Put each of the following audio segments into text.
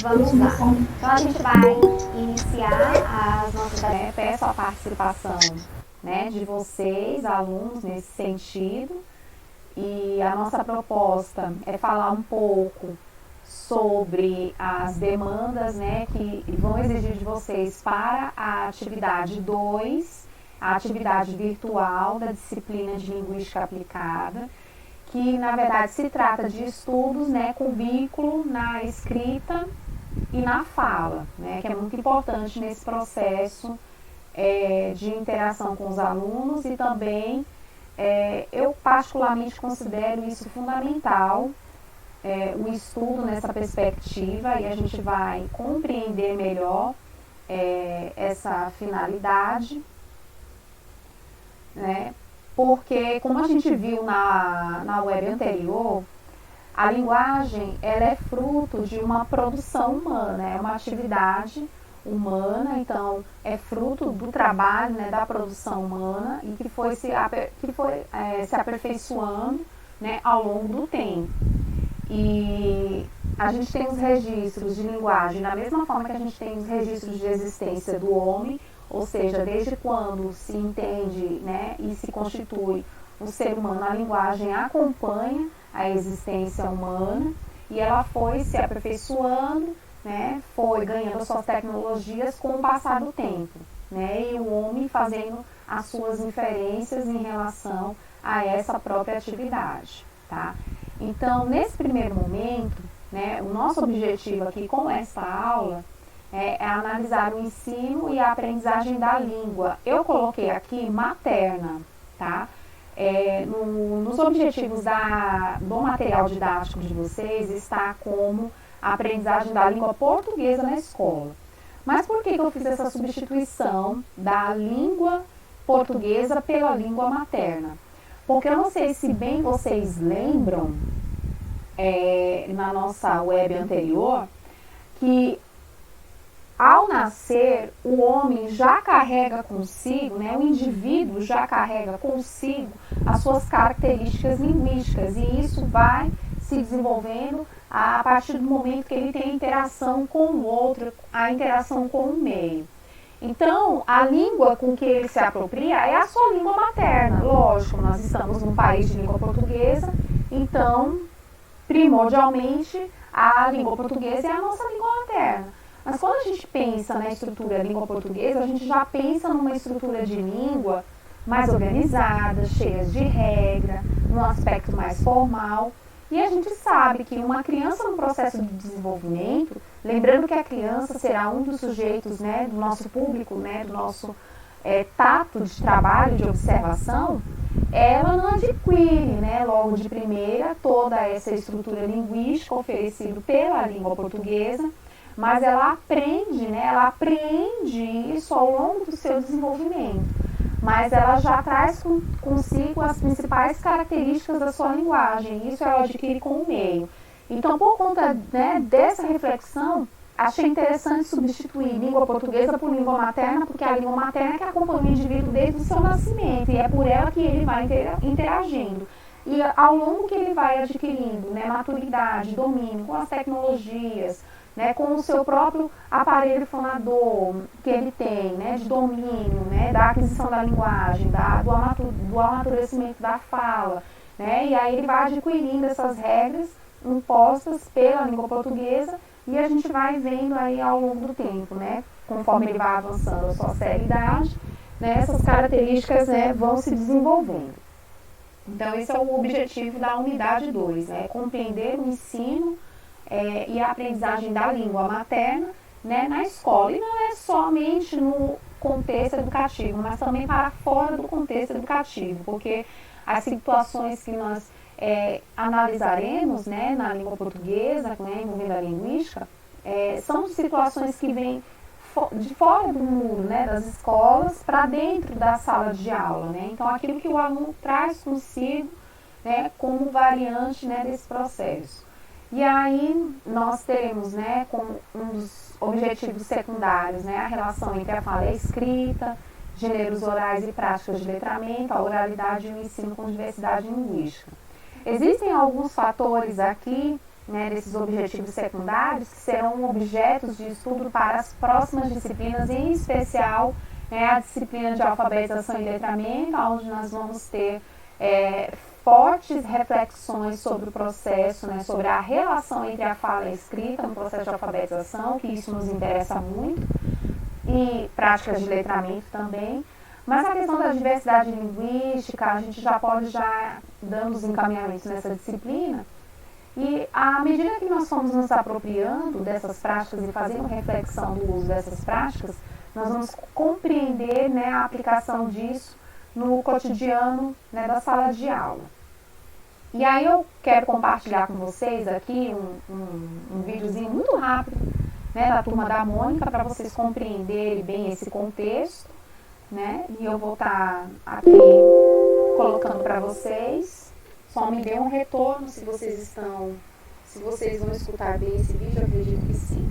Vamos lá. Então a gente vai iniciar as nossas tarefas. Peço a participação, né, de vocês, alunos, nesse sentido. E a nossa proposta é falar um pouco sobre as demandas, né, que vão exigir de vocês para a atividade 2, a atividade virtual da disciplina de Linguística Aplicada, que na verdade se trata de estudos, né, com vínculo na escrita e na fala, né, que é muito importante nesse processo de interação com os alunos e também eu particularmente considero isso fundamental, o estudo nessa perspectiva, e a gente vai compreender melhor essa finalidade, né? Porque, como a gente viu na web anterior, a linguagem ela é fruto de uma produção humana, é uma atividade humana, então é fruto do trabalho, né, da produção humana e que foi se aperfeiçoando, né, ao longo do tempo. E a gente tem os registros de linguagem da mesma forma que a gente tem os registros de existência do homem, ou seja, desde quando se entende, né, e se constitui o ser humano, a linguagem acompanha a existência humana e ela foi se aperfeiçoando, né, foi ganhando suas tecnologias com o passar do tempo, né, e o homem fazendo as suas inferências em relação a essa própria atividade, tá? Então, nesse primeiro momento, né, o nosso objetivo aqui com essa aula é analisar o ensino e a aprendizagem da língua. Eu coloquei aqui materna, tá? Nos objetivos do material didático de vocês está como a aprendizagem da língua portuguesa na escola. Mas por que eu fiz essa substituição da língua portuguesa pela língua materna? Porque eu não sei se bem vocês lembram, na nossa web anterior, que ao nascer o homem já carrega consigo, né, o indivíduo já carrega consigo as suas características linguísticas e isso vai se desenvolvendo a partir do momento que ele tem a interação com o outro, a interação com o meio. Então, a língua com que ele se apropria é a sua língua materna. Lógico, nós estamos num país de língua portuguesa, então, primordialmente, a língua portuguesa é a nossa língua materna. Mas quando a gente pensa na estrutura língua portuguesa, a gente já pensa numa estrutura de língua mais organizada, cheia de regra, num aspecto mais formal. E a gente sabe que uma criança no processo de desenvolvimento, lembrando que a criança será um dos sujeitos, né, do nosso público, né, do nosso tato de trabalho, de observação, ela não adquire, né, logo de primeira toda essa estrutura linguística oferecida pela língua portuguesa, mas ela aprende, né, ela aprende isso ao longo do seu desenvolvimento. Mas ela já traz consigo as principais características da sua linguagem, isso ela adquire com o meio. Então, por conta, né, dessa reflexão, achei interessante substituir língua portuguesa por língua materna, porque a língua materna é que acompanha o indivíduo desde o seu nascimento, e é por ela que ele vai interagindo. E ao longo que ele vai adquirindo, né, maturidade, domínio com as tecnologias, né, com o seu próprio aparelho fonador que ele tem, né, de domínio, né, da aquisição da linguagem, do amadurecimento da fala, né, e aí ele vai adquirindo essas regras impostas pela língua portuguesa e a gente vai vendo aí ao longo do tempo, né, conforme ele vai avançando a sua seriedade, né, essas características, né, vão se desenvolvendo. Então esse é o objetivo da unidade 2, né, compreender o ensino e a aprendizagem da língua materna, né, na escola. E não é somente no contexto educativo, mas também para fora do contexto educativo, porque as situações que nós analisaremos, né, na língua portuguesa, né, envolvendo a linguística, são situações que vêm de fora do muro, né, das escolas para dentro da sala de aula, né? Então aquilo que o aluno traz consigo, né, como variante, né, desse processo. E aí nós teremos, né, como um dos objetivos secundários, né, a relação entre a fala e a escrita, gêneros orais e práticas de letramento, a oralidade e o ensino com diversidade linguística. Existem alguns fatores aqui né, desses objetivos secundários, que serão objetos de estudo para as próximas disciplinas, em especial, né, a disciplina de alfabetização e letramento, onde nós vamos ter fortes reflexões sobre o processo, né, sobre a relação entre a fala e a escrita no processo de alfabetização, que isso nos interessa muito, e práticas de letramento também. Mas a questão da diversidade linguística, a gente já pode dando os encaminhamentos nessa disciplina. E à medida que nós fomos nos apropriando dessas práticas e fazendo reflexão do uso dessas práticas, nós vamos compreender, né, a aplicação disso no cotidiano, né, da sala de aula. E aí eu quero compartilhar com vocês aqui um videozinho muito rápido, né, da turma da Mônica, para vocês compreenderem bem esse contexto, né? E eu vou estar aqui colocando para vocês. Só me dê um retorno se vocês vão escutar bem esse vídeo, eu acredito que sim.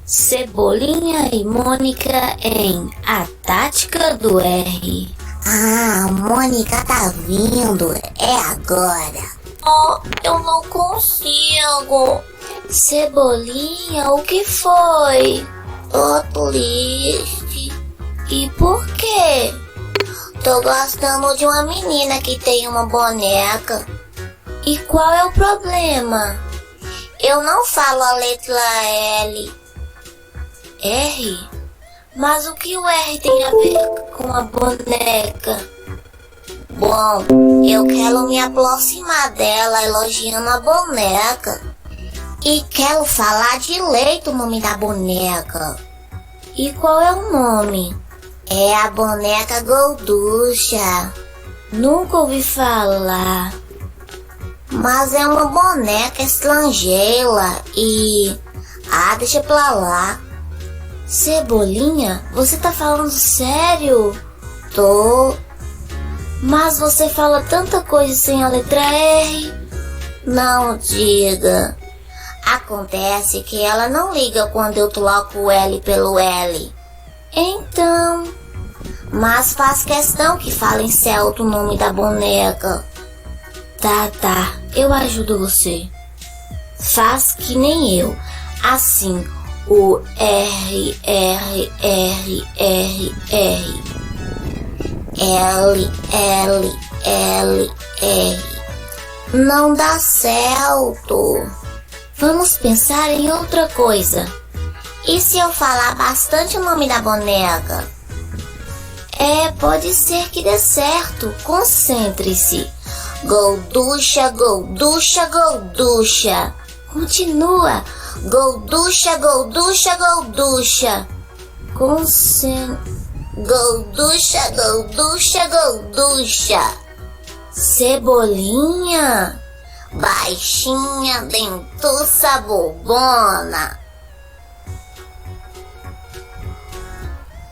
Cebolinha e Mônica em A Tática do R. Ah, a Mônica tá vindo, é agora. Oh, eu não consigo. Cebolinha, o que foi? Tô triste. E por quê? Tô gostando de uma menina que tem uma boneca. E qual é o problema? Eu não falo a letra L. R? Mas o que o R tem a ver com a boneca? Bom, eu quero me aproximar dela elogiando a boneca. E quero falar direito o nome da boneca. E qual é o nome? É a boneca Gorducha. Nunca ouvi falar. Mas é uma boneca estrangeira e... Ah, deixa pra lá. Cebolinha, você tá falando sério? Tô. Mas você fala tanta coisa sem a letra R. Não diga. Acontece que ela não liga quando eu troco o L pelo L. Então... Mas faz questão que falem certo o nome da boneca. Tá, eu ajudo você. Faz que nem eu. Assim, o R, R, R, R, R. L, L, L, R. Não dá certo. Vamos pensar em outra coisa. E se eu falar bastante o nome da boneca? Pode ser que dê certo. Concentre-se. Gorducha, Gorducha, Gorducha. Continua. Gorducha, Gorducha, Gorducha. Gorducha, Gorducha, Gorducha. Cebolinha. Baixinha, dentuça, bobona.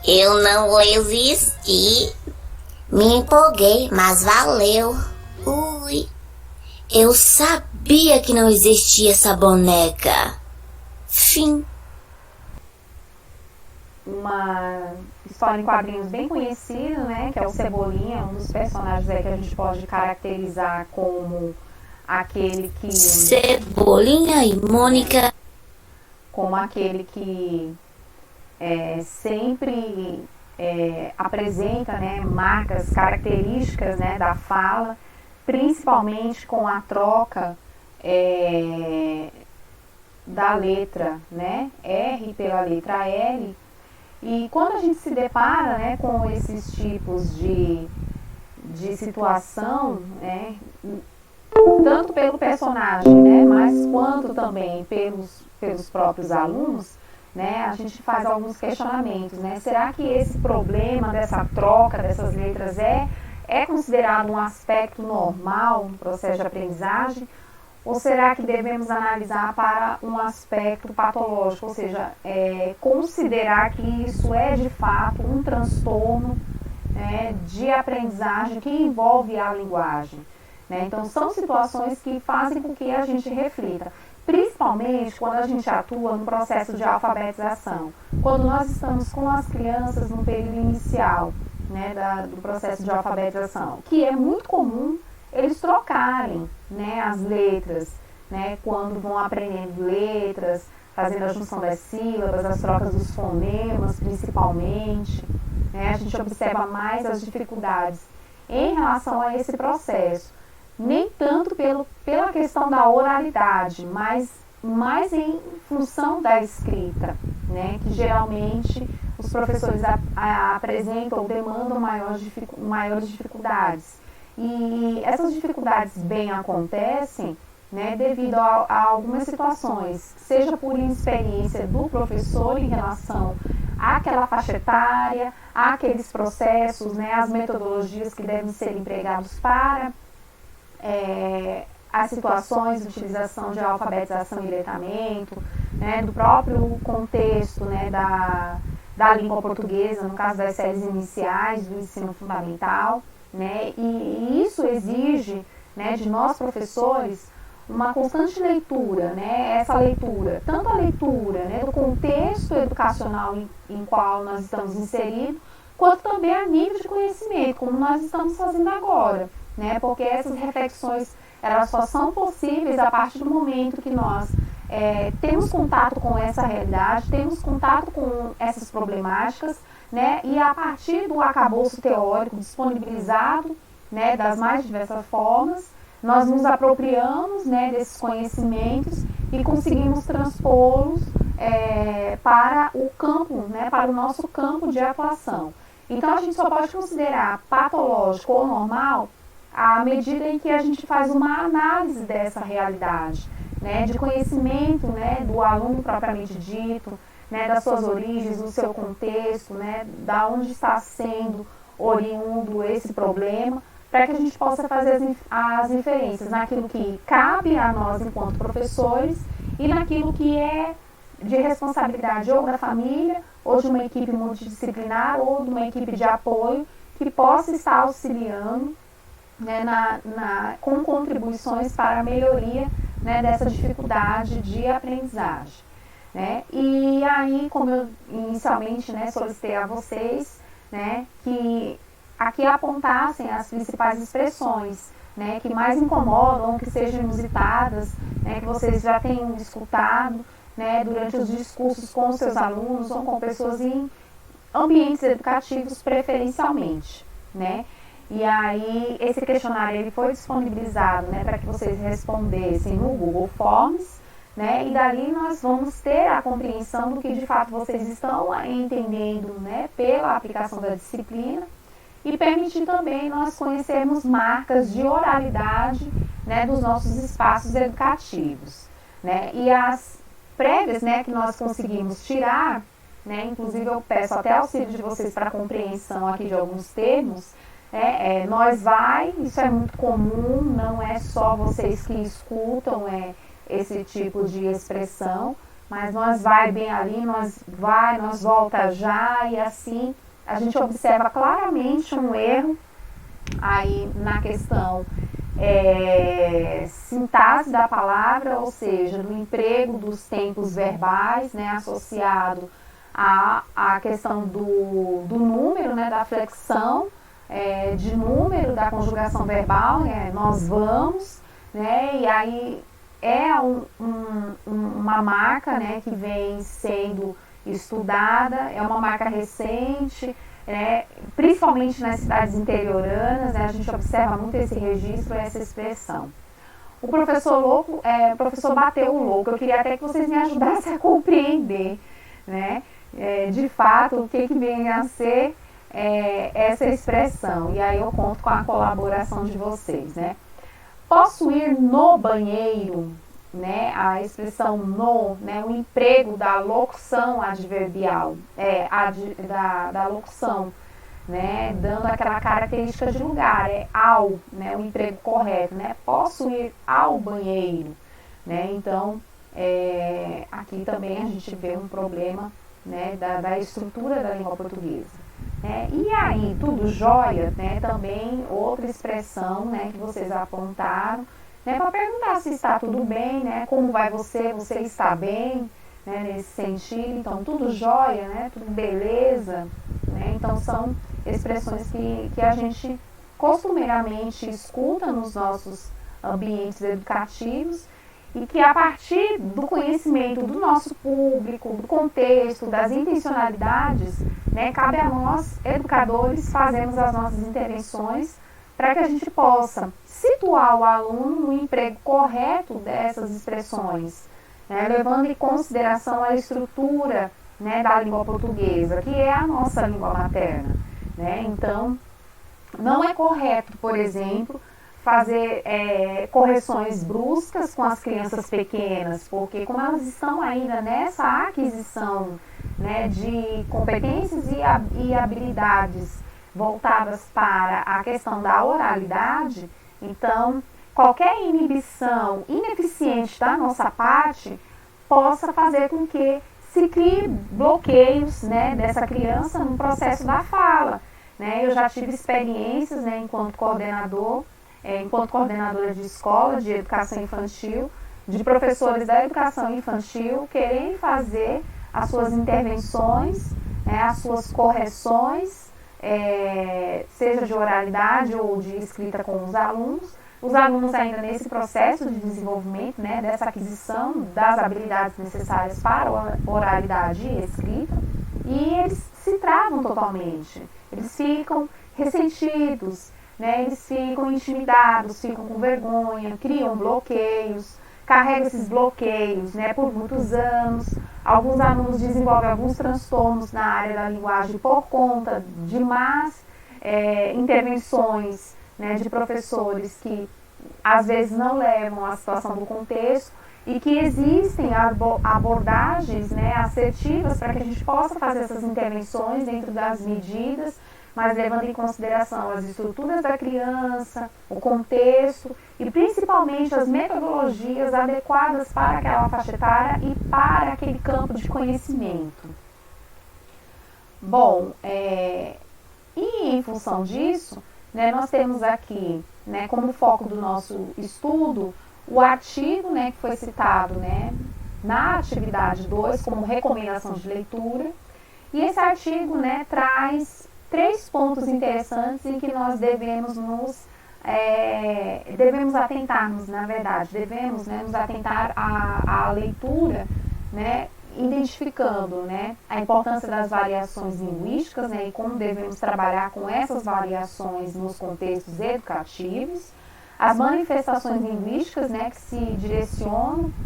Eu não resisti. Me empolguei, mas valeu. Ui. Eu sabia que não existia essa boneca. Fim. Uma história em quadrinhos bem conhecida, né? Que é o Cebolinha, um dos personagens aí que a gente pode caracterizar como aquele que... Cebolinha e Mônica. Como aquele que sempre apresenta, né, marcas, características, né, da fala, principalmente com a troca da letra, né, R pela letra L. E quando a gente se depara, né, com esses tipos de situação, né, tanto pelo personagem, né, mas quanto também pelos próprios alunos, né, a gente faz alguns questionamentos, né? Será que esse problema dessa troca dessas letras é considerado um aspecto normal no processo de aprendizagem? Ou será que devemos analisar para um aspecto patológico, ou seja, considerar que isso é de fato um transtorno, né, de aprendizagem que envolve a linguagem, né? Então são situações que fazem com que a gente reflita, principalmente quando a gente atua no processo de alfabetização, quando nós estamos com as crianças no período inicial, né, do processo de alfabetização, que é muito comum eles trocarem, né, as letras, né, quando vão aprendendo letras, fazendo a junção das sílabas, as trocas dos fonemas, principalmente, né, a gente observa mais as dificuldades em relação a esse processo, nem tanto pela questão da oralidade, mas mais em função da escrita, né, que geralmente os professores apresentam ou demandam maiores dificuldades. E essas dificuldades bem acontecem, né, devido a algumas situações, seja por inexperiência do professor em relação àquela faixa etária, àqueles processos, né, as metodologias que devem ser empregados para as situações de utilização de alfabetização e letramento, né, do próprio contexto, né, da língua portuguesa, no caso das séries iniciais do ensino fundamental, né, e isso exige, né, de nós professores uma constante leitura, né, essa leitura, tanto a leitura, né, do contexto educacional em qual nós estamos inseridos, quanto também a nível de conhecimento, como nós estamos fazendo agora, né, porque essas reflexões elas só são possíveis a partir do momento que nós temos contato com essa realidade, temos contato com essas problemáticas, né, e a partir do arcabouço teórico disponibilizado, né, das mais diversas formas, nós nos apropriamos, né, desses conhecimentos e conseguimos transpô-los para o campo, né, para o nosso campo de atuação. Então, a gente só pode considerar patológico ou normal à medida em que a gente faz uma análise dessa realidade, né, de conhecimento, né, do aluno propriamente dito, né, das suas origens, do seu contexto, né, da onde está sendo oriundo esse problema, para que a gente possa fazer as inferências naquilo que cabe a nós enquanto professores e naquilo que é de responsabilidade ou da família, ou de uma equipe multidisciplinar, ou de uma equipe de apoio que possa estar auxiliando, né, com contribuições para a melhoria, né, dessa dificuldade de aprendizagem, né? E aí, como eu inicialmente, né, solicitei a vocês, né, que aqui apontassem as principais expressões, né, que mais incomodam, que sejam inusitadas, né, que vocês já tenham escutado, né, durante os discursos com os seus alunos ou com pessoas em ambientes educativos preferencialmente, né? E aí, esse questionário ele foi disponibilizado, né, para que vocês respondessem no Google Forms, né, e dali nós vamos ter a compreensão do que de fato vocês estão entendendo, né, pela aplicação da disciplina e permitir também nós conhecermos marcas de oralidade, né, dos nossos espaços educativos, né, e as prévias, né, que nós conseguimos tirar, né, inclusive eu peço até auxílio de vocês para a compreensão aqui de alguns termos. Nós vai, isso é muito comum, não é só vocês que escutam esse tipo de expressão, mas nós vai bem ali, nós volta já, e assim a gente observa claramente um erro aí na questão sintaxe da palavra, ou seja, no emprego dos tempos verbais, né, associado à questão do número, né, da flexão, de número da conjugação verbal, né, nós vamos, né, e aí uma marca, né, que vem sendo estudada, é uma marca recente, principalmente nas cidades interioranas, né, a gente observa muito esse registro, essa expressão. O professor bateu o louco, eu queria até que vocês me ajudassem a compreender, né, de fato o que vem a ser essa expressão, e aí eu conto com a colaboração de vocês, né? Posso ir no banheiro, né? A expressão no, né? O emprego da locução adverbial, da locução, né? Dando aquela característica de lugar, ao, né? O emprego correto, né? Posso ir ao banheiro, né? Então, aqui também a gente vê um problema, né? Da estrutura da língua portuguesa. E aí, tudo jóia, né, também outra expressão, né, que vocês apontaram, né, para perguntar se está tudo bem, né, como vai você está bem, né, nesse sentido. Então, tudo jóia, né, tudo beleza, né, então são expressões que a gente costumeiramente escuta nos nossos ambientes educativos e que a partir do conhecimento do nosso público, do contexto, das intencionalidades, né, cabe a nós, educadores, fazermos as nossas intervenções para que a gente possa situar o aluno no emprego correto dessas expressões, né, levando em consideração a estrutura, né, da língua portuguesa, que é a nossa língua materna, né? Então, não é correto, por exemplo, fazer correções bruscas com as crianças pequenas, porque como elas estão ainda nessa aquisição, né, de competências e habilidades voltadas para a questão da oralidade, então qualquer inibição ineficiente da nossa parte possa fazer com que se crie bloqueios, né, dessa criança no processo da fala. Né? Eu já tive experiências, né, enquanto coordenadora de escola de educação infantil, de professores da educação infantil querem fazer as suas intervenções, né, as suas correções, seja de oralidade ou de escrita com os alunos ainda nesse processo de desenvolvimento, né, dessa aquisição das habilidades necessárias para a oralidade e escrita, e eles se travam totalmente, eles ficam ressentidos, né, eles ficam intimidados, ficam com vergonha, criam bloqueios, carregam esses bloqueios, né, por muitos anos. Alguns alunos desenvolvem alguns transtornos na área da linguagem por conta de más intervenções, né, de professores que às vezes não levam a situação do contexto e que existem abordagens, né, assertivas para que a gente possa fazer essas intervenções dentro das medidas, mas levando em consideração as estruturas da criança, o contexto e principalmente as metodologias adequadas para aquela faixa etária e para aquele campo de conhecimento. Bom, e em função disso, né, nós temos aqui, né, como foco do nosso estudo o artigo, né, que foi citado, né, na atividade 2 como recomendação de leitura, e esse artigo, né, traz 3 pontos interessantes em que nós devemos atentarmos, na verdade, devemos, né, nos atentar à leitura, né, identificando, né, a importância das variações linguísticas, né, e como devemos trabalhar com essas variações nos contextos educativos, as manifestações linguísticas, né,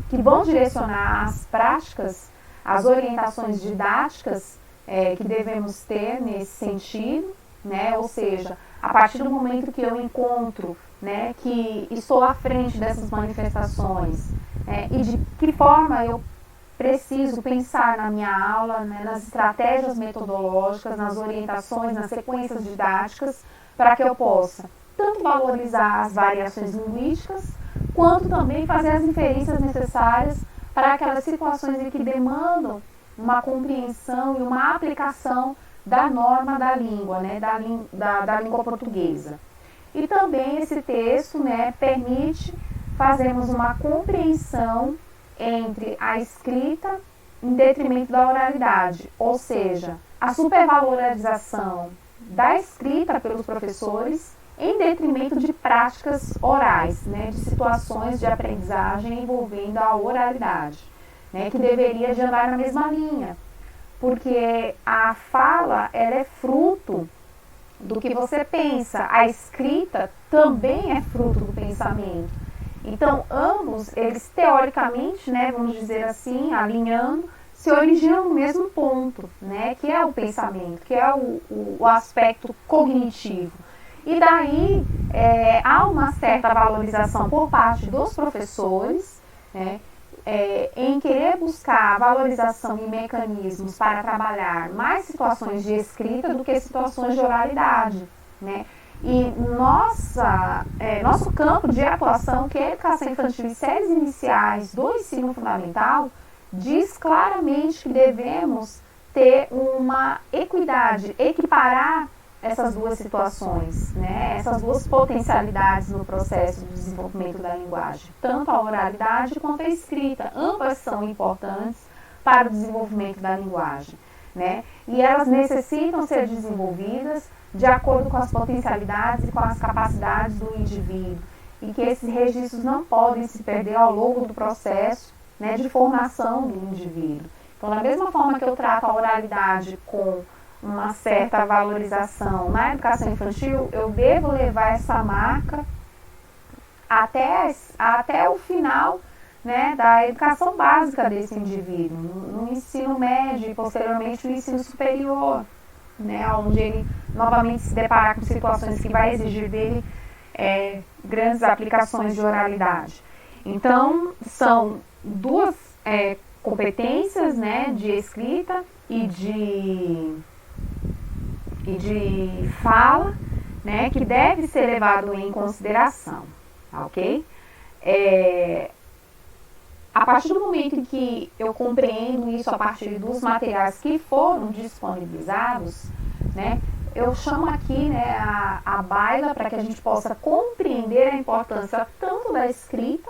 que vão direcionar as práticas, as orientações didáticas que devemos ter nesse sentido, né, ou seja, a partir do momento que eu encontro, né, que estou à frente dessas manifestações, e de que forma eu preciso pensar na minha aula, né, nas estratégias metodológicas, nas orientações, nas sequências didáticas, para que eu possa tanto valorizar as variações linguísticas, quanto também fazer as inferências necessárias para aquelas situações em que demandam uma compreensão e uma aplicação da norma da língua, né, da língua portuguesa. E também esse texto, né, permite fazermos uma compreensão entre a escrita em detrimento da oralidade, ou seja, a supervalorização da escrita pelos professores em detrimento de práticas orais, né, de situações de aprendizagem envolvendo a oralidade, né, que deveria de andar na mesma linha, porque a fala ela é fruto do que você pensa, a escrita também é fruto do pensamento. Então, ambos, eles teoricamente, né, vamos dizer assim, alinhando, se originam no mesmo ponto, né, que é o pensamento, que é o aspecto cognitivo. E daí há uma certa valorização por parte dos professores, né, em querer buscar valorização e mecanismos para trabalhar mais situações de escrita do que situações de oralidade, né? E nosso campo de atuação, que é a educação infantil e séries iniciais do ensino fundamental, diz claramente que devemos ter uma equidade, equiparar essas duas situações, né? Essas duas potencialidades no processo de desenvolvimento da linguagem, tanto a oralidade quanto a escrita. Ambas são importantes para o desenvolvimento da linguagem, né? E elas necessitam ser desenvolvidas de acordo com as potencialidades e com as capacidades do indivíduo, e que esses registros não podem se perder ao longo do processo, né, de formação do indivíduo. Então, da mesma forma que eu trato a oralidade com uma certa valorização na educação infantil, eu devo levar essa marca até o final, né, da educação básica desse indivíduo, no ensino médio e posteriormente no ensino superior, né, onde ele novamente se deparar com situações que vai exigir dele grandes aplicações de oralidade. Então, são duas competências, né, de escrita e de fala, né, que deve ser levado em consideração, ok? A partir do momento em que eu compreendo isso a partir dos materiais que foram disponibilizados, né, eu chamo aqui, né, a baila para que a gente possa compreender a importância tanto da escrita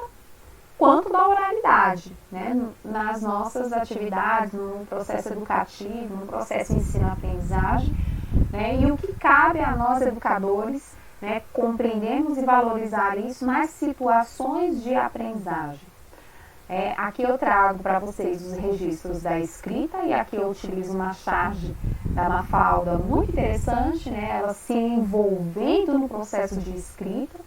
quanto da oralidade, né, nas nossas atividades, no processo educativo, no processo de ensino-aprendizagem, né, e o que cabe a nós educadores, né, compreendermos e valorizar isso nas situações de aprendizagem. Aqui eu trago para vocês os registros da escrita, e aqui eu utilizo uma charge da Mafalda muito interessante, né, ela se envolvendo no processo de escrita,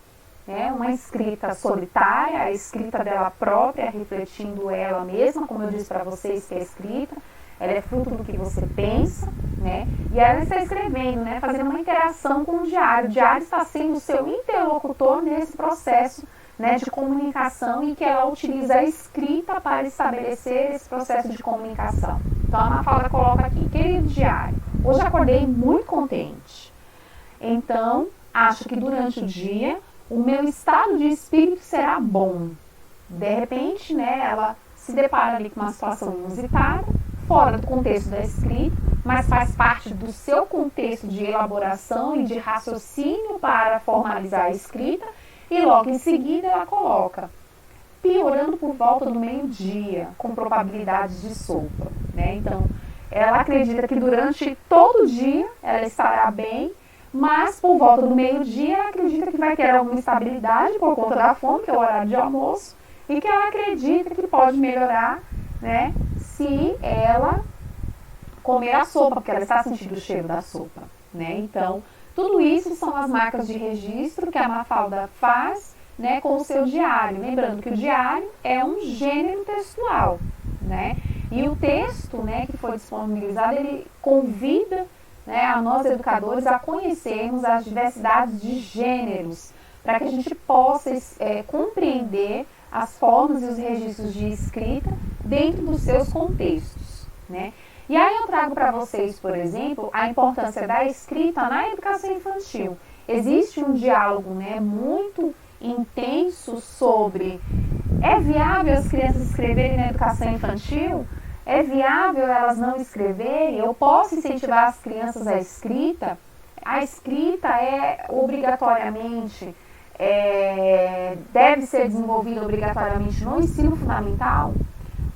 uma escrita solitária, a escrita dela própria, refletindo ela mesma, como eu disse para vocês que a escrita, ela é fruto do que você pensa, né, e ela está escrevendo, né, fazendo uma interação com o diário está sendo o seu interlocutor nesse processo, né, de comunicação, e que ela utiliza a escrita para estabelecer esse processo de comunicação. Então a Mafalda coloca aqui: querido diário, hoje acordei muito contente, então acho que durante o dia o meu estado de espírito será bom. De repente, né, ela se depara ali com uma situação inusitada, fora do contexto da escrita, mas faz parte do seu contexto de elaboração e de raciocínio para formalizar a escrita, e logo em seguida ela coloca: piorando por volta do meio-dia, com probabilidades de sopro, né? Então, ela acredita que durante todo o dia ela estará bem, mas por volta do meio-dia ela acredita que vai ter alguma instabilidade por conta da fome, que é o horário de almoço, e que ela acredita que pode melhorar, né, se ela comer a sopa, porque ela está sentindo o cheiro da sopa, né? Então, tudo isso são as marcas de registro que a Mafalda faz, né, com o seu diário. Lembrando que o diário é um gênero textual, né? E o texto, né, que foi disponibilizado, ele convida, né, a nós educadores a conhecermos as diversidades de gêneros, para que a gente possa compreender as formas e os registros de escrita dentro dos seus contextos, né? E aí eu trago para vocês, por exemplo, a importância da escrita na educação infantil. Existe um diálogo, né, muito intenso sobre: é viável as crianças escreverem na educação infantil? É viável elas não escreverem? Eu posso incentivar as crianças à escrita? A escrita obrigatoriamente, deve ser desenvolvida obrigatoriamente no ensino fundamental?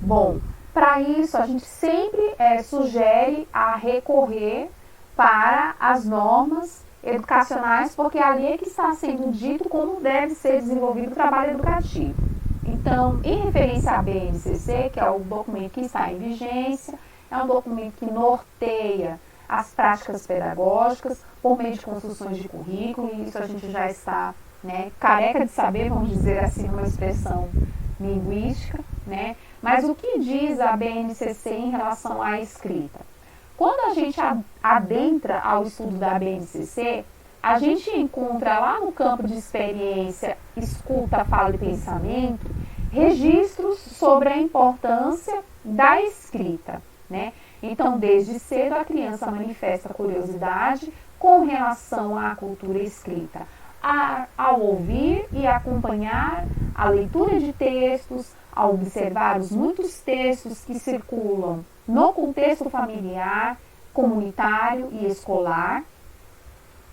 Bom, para isso a gente sempre sugere a recorrer para as normas educacionais, porque ali é que está sendo dito como deve ser desenvolvido o trabalho educativo. Então, em referência à BNCC, que é o documento que está em vigência, é um documento que norteia as práticas pedagógicas por meio de construções de currículo, e isso a gente já está, né, careca de saber, vamos dizer assim, uma expressão linguística, né? Mas o que diz a BNCC em relação à escrita? Quando a gente adentra ao estudo da BNCC, a gente encontra lá no campo de experiência, escuta, fala e pensamento, registros sobre a importância da escrita, né? Então, desde cedo, a criança manifesta curiosidade com relação à cultura escrita, ao ouvir e acompanhar a leitura de textos, a observar os muitos textos que circulam no contexto familiar, comunitário e escolar.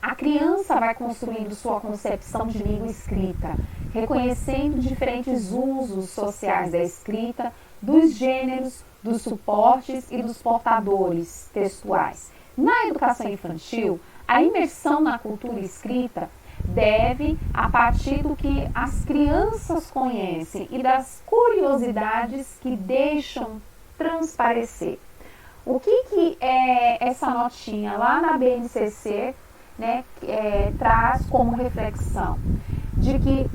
A criança vai construindo sua concepção de língua escrita, reconhecendo diferentes usos sociais da escrita, dos gêneros, dos suportes e dos portadores textuais. Na educação infantil, A imersão na cultura escrita deve, a partir do que as crianças conhecem e das curiosidades que deixam transparecer. O que é essa notinha lá na BNCC, né, traz como reflexão? De que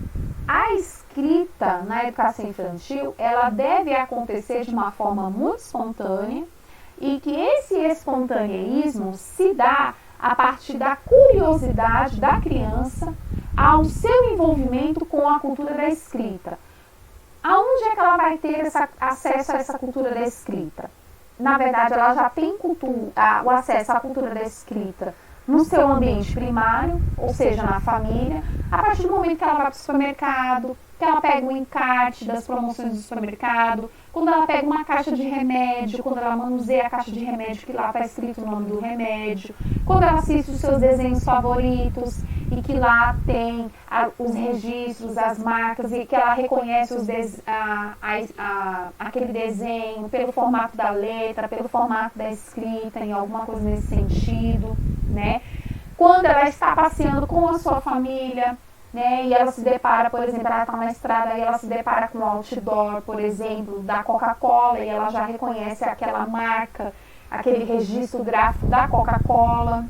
a escrita na educação infantil, ela deve acontecer de uma forma muito espontânea e que esse espontaneísmo se dá a partir da curiosidade da criança ao seu envolvimento com a cultura da escrita. Aonde é que ela vai ter acesso a essa cultura da escrita? Na verdade, ela já tem o acesso à cultura da escrita no seu ambiente primário, ou seja, na família, a partir do momento que ela vai para o supermercado, que ela pega o encarte das promoções do supermercado, quando ela pega uma caixa de remédio, quando ela manuseia a caixa de remédio, que lá está escrito o nome do remédio, quando ela assiste os seus desenhos favoritos e que lá tem os registros, as marcas, e que ela reconhece aquele desenho pelo formato da letra, pelo formato da escrita, em alguma coisa nesse sentido, né? Quando ela está passeando com a sua família, né, e ela se depara, por exemplo, ela está na estrada e ela se depara com um outdoor, por exemplo, da Coca-Cola, e ela já reconhece aquela marca, aquele registro gráfico da Coca-Cola,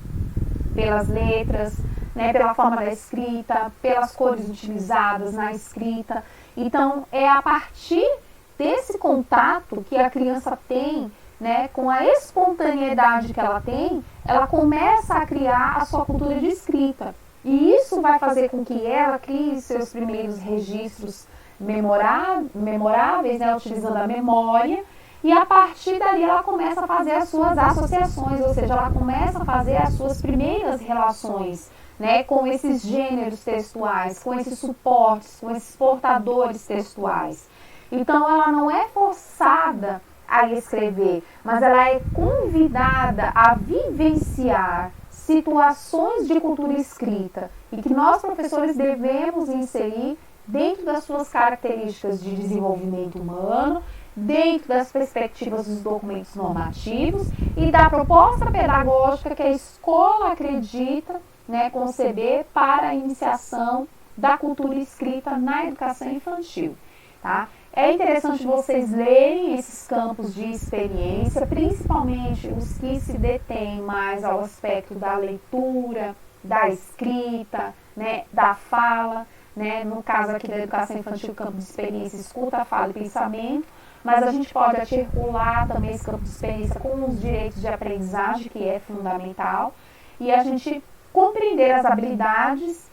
pelas letras, né, pela forma da escrita, pelas cores utilizadas na escrita. Então, é a partir desse contato que a criança tem, né, com a espontaneidade que ela tem, ela começa a criar a sua cultura de escrita. E isso vai fazer com que ela crie seus primeiros registros memoráveis, né, utilizando a memória, e a partir dali ela começa a fazer as suas associações, ou seja, ela começa a fazer as suas primeiras relações, né, com esses gêneros textuais, com esses suportes, com esses portadores textuais. Então ela não é forçada a escrever, mas ela é convidada a vivenciar situações de cultura escrita e que nós, professores, devemos inserir dentro das suas características de desenvolvimento humano, dentro das perspectivas dos documentos normativos e da proposta pedagógica que a escola acredita, né, conceber para a iniciação da cultura escrita na educação infantil, tá? É interessante vocês lerem esses campos de experiência, principalmente os que se detêm mais ao aspecto da leitura, da escrita, né, da fala, né, no caso aqui da educação infantil, o campo de experiência, escuta, fala e pensamento, mas a gente pode articular também esse campo de experiência com os direitos de aprendizagem, que é fundamental, e a gente compreender as habilidades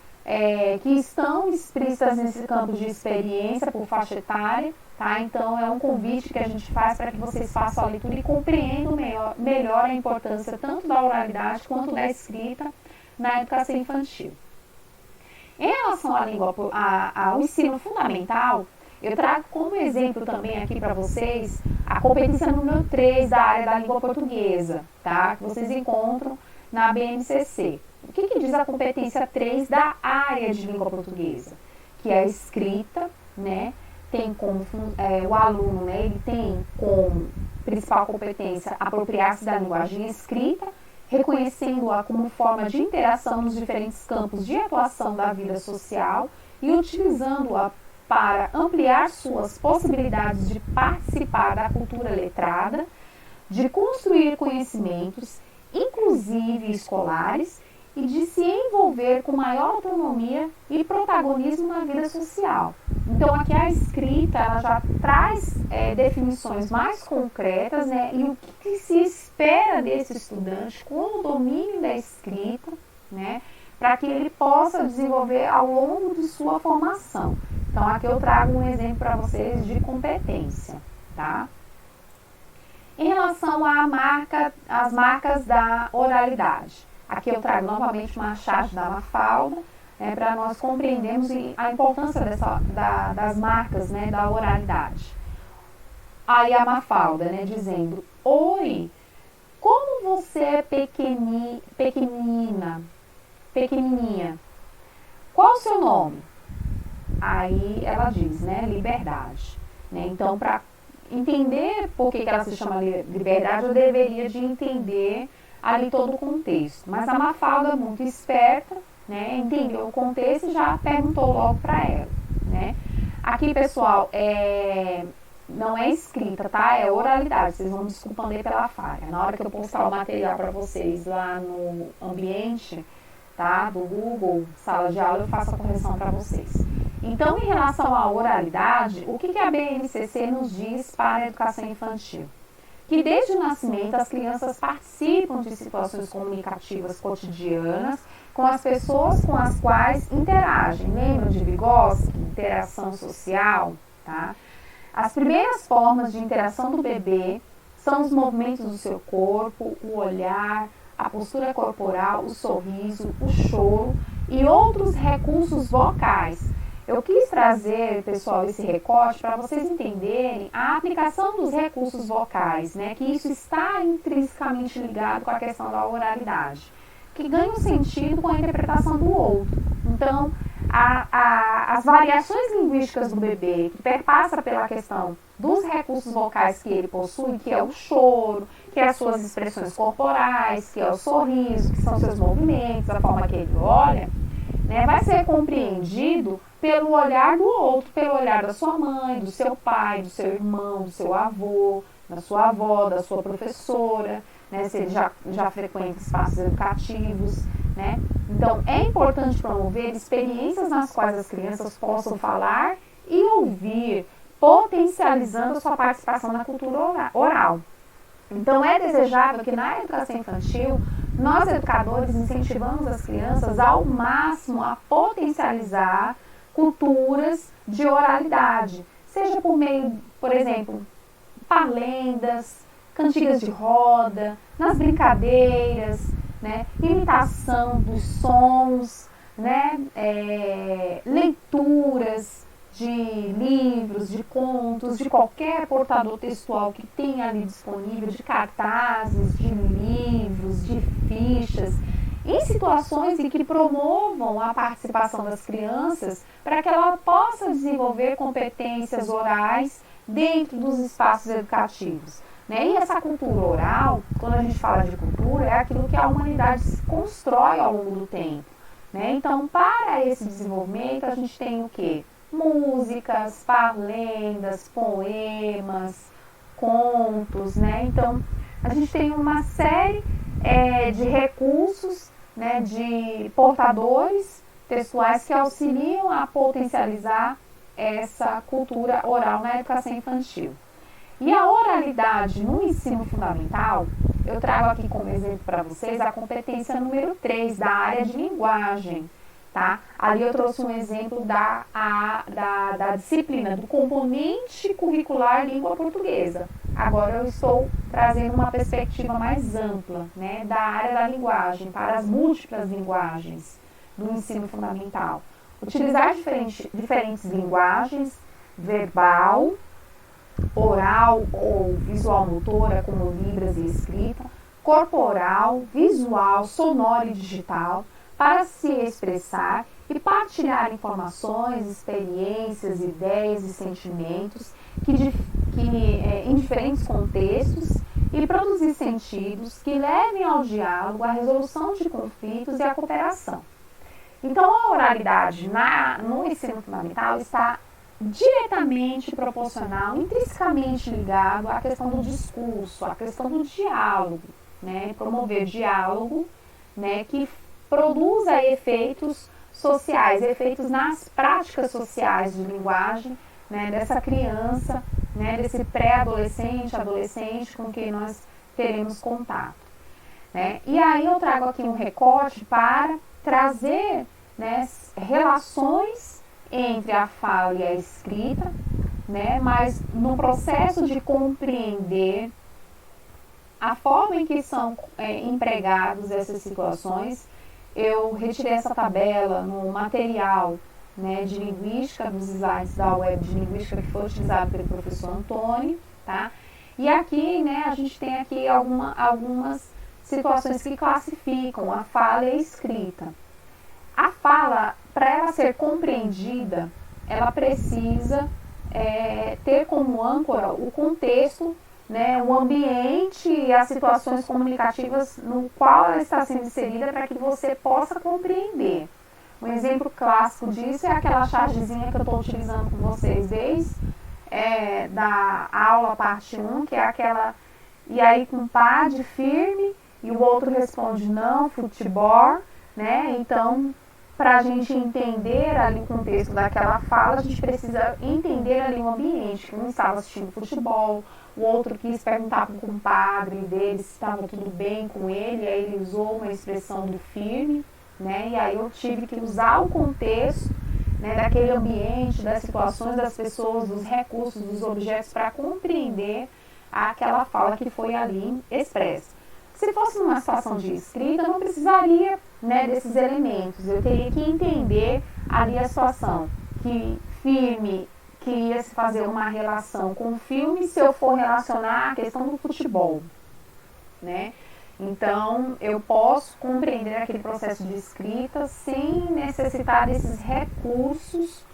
que estão explícitas nesse campo de experiência por faixa etária, tá? Então é um convite que a gente faz para que vocês façam a leitura e compreendam melhor a importância tanto da oralidade quanto da escrita na educação infantil. Em relação à língua, ao ensino fundamental, eu trago como exemplo também aqui para vocês a competência número 3 da área da língua portuguesa, tá? Que vocês encontram na BNCC. O que diz a competência 3 da área de língua portuguesa? Que é a escrita, né? Tem como o aluno, né? Ele tem como principal competência apropriar-se da linguagem escrita, reconhecendo-a como forma de interação nos diferentes campos de atuação da vida social e utilizando-a para ampliar suas possibilidades de participar da cultura letrada, de construir conhecimentos, inclusive escolares, e de se envolver com maior autonomia e protagonismo na vida social. Então aqui a escrita ela já traz definições mais concretas, né, e o que se espera desse estudante com o domínio da escrita, né, para que ele possa desenvolver ao longo de sua formação. Então aqui eu trago um exemplo para vocês de competência, tá? Em relação às marcas da oralidade, aqui eu trago novamente uma charge da Mafalda, né, para nós compreendermos a importância das marcas, né, da oralidade. Aí a Mafalda, né, dizendo: oi, como você é pequenininha, qual o seu nome? Aí ela diz, né, Liberdade. Né? Então, para entender por que ela se chama Liberdade, eu deveria de entender ali todo o contexto. Mas a Mafalda, muito esperta, né, entendeu o contexto e já perguntou logo para ela, né? Aqui, pessoal, não é escrita, tá? É oralidade. Vocês vão me desculpando aí pela falha. Na hora que eu postar o material para vocês lá no ambiente, tá, do Google, sala de aula, eu faço a correção para vocês. Então, em relação à oralidade, o que a BNCC nos diz para a educação infantil? Que desde o nascimento as crianças participam de situações comunicativas cotidianas com as pessoas com as quais interagem. Lembram de Vygotsky? Interação social, tá? As primeiras formas de interação do bebê são os movimentos do seu corpo, o olhar, a postura corporal, o sorriso, o choro e outros recursos vocais. Eu quis trazer, pessoal, esse recorte para vocês entenderem a aplicação dos recursos vocais, né? Que isso está intrinsecamente ligado com a questão da oralidade, que ganha um sentido com a interpretação do outro. Então, as variações linguísticas do bebê, que perpassa pela questão dos recursos vocais que ele possui, que é o choro, que é as suas expressões corporais, que é o sorriso, que são seus movimentos, a forma que ele olha, né, vai ser compreendido pelo olhar do outro, pelo olhar da sua mãe, do seu pai, do seu irmão, do seu avô, da sua avó, da sua professora, né, se ele já frequenta espaços educativos, né? Então, é importante promover experiências nas quais as crianças possam falar e ouvir, potencializando a sua participação na cultura oral. Então, é desejável que na educação infantil, nós educadores incentivamos as crianças ao máximo a potencializar culturas de oralidade, seja por meio, por exemplo, parlendas, cantigas de roda, nas brincadeiras, né, imitação dos sons, né, leituras de livros, de contos, de qualquer portador textual que tenha ali disponível, de cartazes, de livros, de fichas, em situações em que promovam a participação das crianças para que ela possa desenvolver competências orais dentro dos espaços educativos. Né? E essa cultura oral, quando a gente fala de cultura, é aquilo que a humanidade constrói ao longo do tempo. Né? Então, para esse desenvolvimento, a gente tem o quê? Músicas, parlendas, poemas, contos, né? Então, a gente tem uma série de recursos, né, de portadores textuais que auxiliam a potencializar essa cultura oral na educação infantil. E a oralidade no ensino fundamental, eu trago aqui como exemplo para vocês a competência número 3 da área de linguagem. Tá? Ali eu trouxe um exemplo da disciplina do componente curricular língua portuguesa. Agora eu estou trazendo uma perspectiva mais ampla, né, da área da linguagem, para as múltiplas linguagens do ensino fundamental. Utilizar diferentes linguagens, verbal, oral ou visual motora, como libras e escrita, corporal, visual, sonora e digital, para se expressar e partilhar informações, experiências, ideias e sentimentos em diferentes contextos e produzir sentidos que levem ao diálogo, à resolução de conflitos e à cooperação. Então, a oralidade no ensino fundamental está diretamente proporcional, intrinsecamente ligado à questão do discurso, à questão do diálogo, né? Promover diálogo, né, que produza efeitos sociais, efeitos nas práticas sociais de linguagem, né, dessa criança, né, desse pré-adolescente, adolescente com quem nós teremos contato. Né? E aí eu trago aqui um recorte para trazer, né, relações entre a fala e a escrita, né, mas no processo de compreender a forma em que são empregadas essas situações. Eu retirei essa tabela no material, né, de linguística, dos slides da web de linguística que foi utilizado pelo professor Antônio, tá? E aqui, né, a gente tem aqui algumas situações que classificam a fala e a escrita. A fala, para ela ser compreendida, ela precisa ter como âncora o contexto, né, o ambiente e as situações comunicativas no qual ela está sendo inserida para que você possa compreender. Um exemplo clássico disso é aquela chargezinha que eu estou utilizando com vocês desde da aula parte 1, que é aquela e aí compadre firme e o outro responde não, futebol, né? Então, para a gente entender ali o contexto daquela fala, a gente precisa entender ali o ambiente, que um estava assistindo futebol, o outro quis perguntar para o compadre dele se estava tudo bem com ele, aí ele usou uma expressão do firme, né? E aí eu tive que usar o contexto, né, daquele ambiente, das situações, das pessoas, dos recursos, dos objetos para compreender aquela fala que foi ali expressa. Se fosse numa situação de escrita, eu não precisaria, né, desses elementos. Eu teria que entender ali a situação. Que filme que ia se fazer uma relação com o filme se eu for relacionar a questão do futebol, né? Então, eu posso compreender aquele processo de escrita sem necessitar desses recursos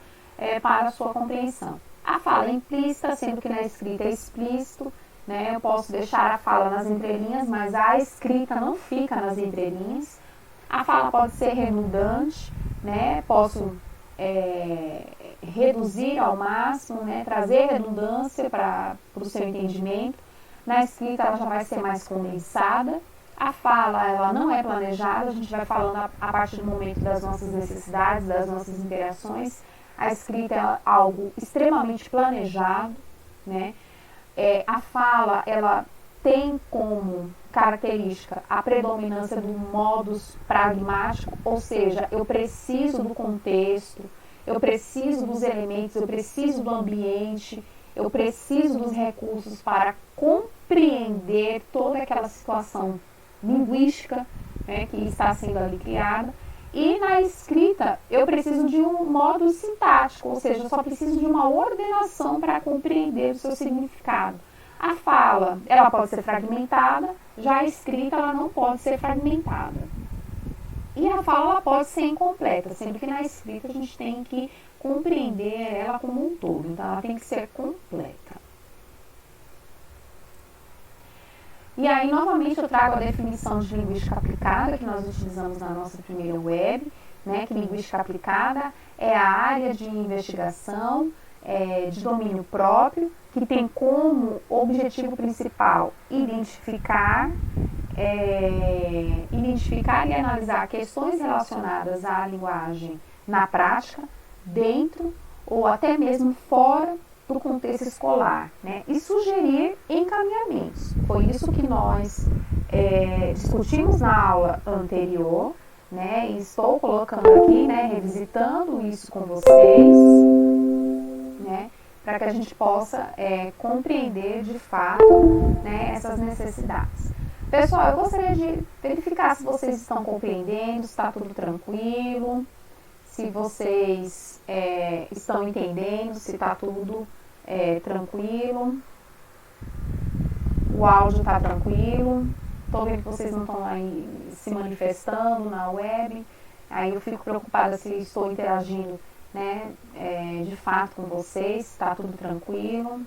para a sua compreensão. A fala é implícita, sendo que na escrita é explícito, né? Eu posso deixar a fala nas entrelinhas, mas a escrita não fica nas entrelinhas. A fala pode ser redundante, né? Posso reduzir ao máximo, né? Trazer redundância para o seu entendimento. Na escrita ela já vai ser mais condensada. A fala, ela não é planejada, a gente vai falando a partir do momento das nossas necessidades, das nossas interações. A escrita é algo extremamente planejado, né? A fala, ela tem como característica a predominância do modus pragmático, ou seja, eu preciso do contexto, eu preciso dos elementos, eu preciso do ambiente, eu preciso dos recursos para compreender toda aquela situação linguística, né, que está sendo ali criada. E na escrita eu preciso de um modo sintático, ou seja, eu só preciso de uma ordenação para compreender o seu significado. A fala, ela pode ser fragmentada, já a escrita ela não pode ser fragmentada. E a fala ela pode ser incompleta, sendo que na escrita a gente tem que compreender ela como um todo, então ela tem que ser completa. E aí, novamente, eu trago a definição de linguística aplicada, que nós utilizamos na nossa primeira web, né, que linguística aplicada é a área de investigação de domínio próprio, que tem como objetivo principal identificar e analisar questões relacionadas à linguagem na prática, dentro ou até mesmo fora do contexto escolar, né? E sugerir encaminhamentos. Foi isso que nós discutimos na aula anterior, né? E estou colocando aqui, né, revisitando isso com vocês, né, para que a gente possa compreender de fato, né, essas necessidades. Pessoal, eu gostaria de verificar se vocês estão compreendendo, se está tudo tranquilo, se vocês estão entendendo, se está tudo tranquilo, o áudio está tranquilo. Estou vendo que vocês não estão aí se manifestando na web, aí eu fico preocupada se estou interagindo, né, de fato com vocês, se está tudo tranquilo.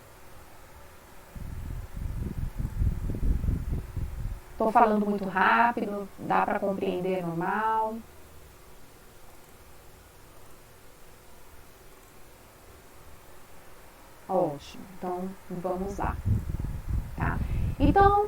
Estou falando muito rápido, dá para compreender normal. Ótimo, então vamos lá. Tá? Então,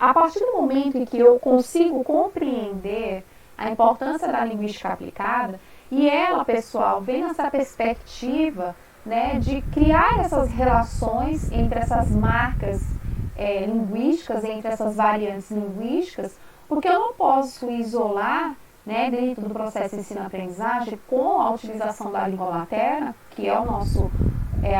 a partir do momento em que eu consigo compreender a importância da linguística aplicada, e ela, pessoal, vem nessa perspectiva, né, de criar essas relações entre essas marcas linguísticas, entre essas variantes linguísticas, porque eu não posso isolar, né, dentro do processo de ensino-aprendizagem, com a utilização da língua materna, que é a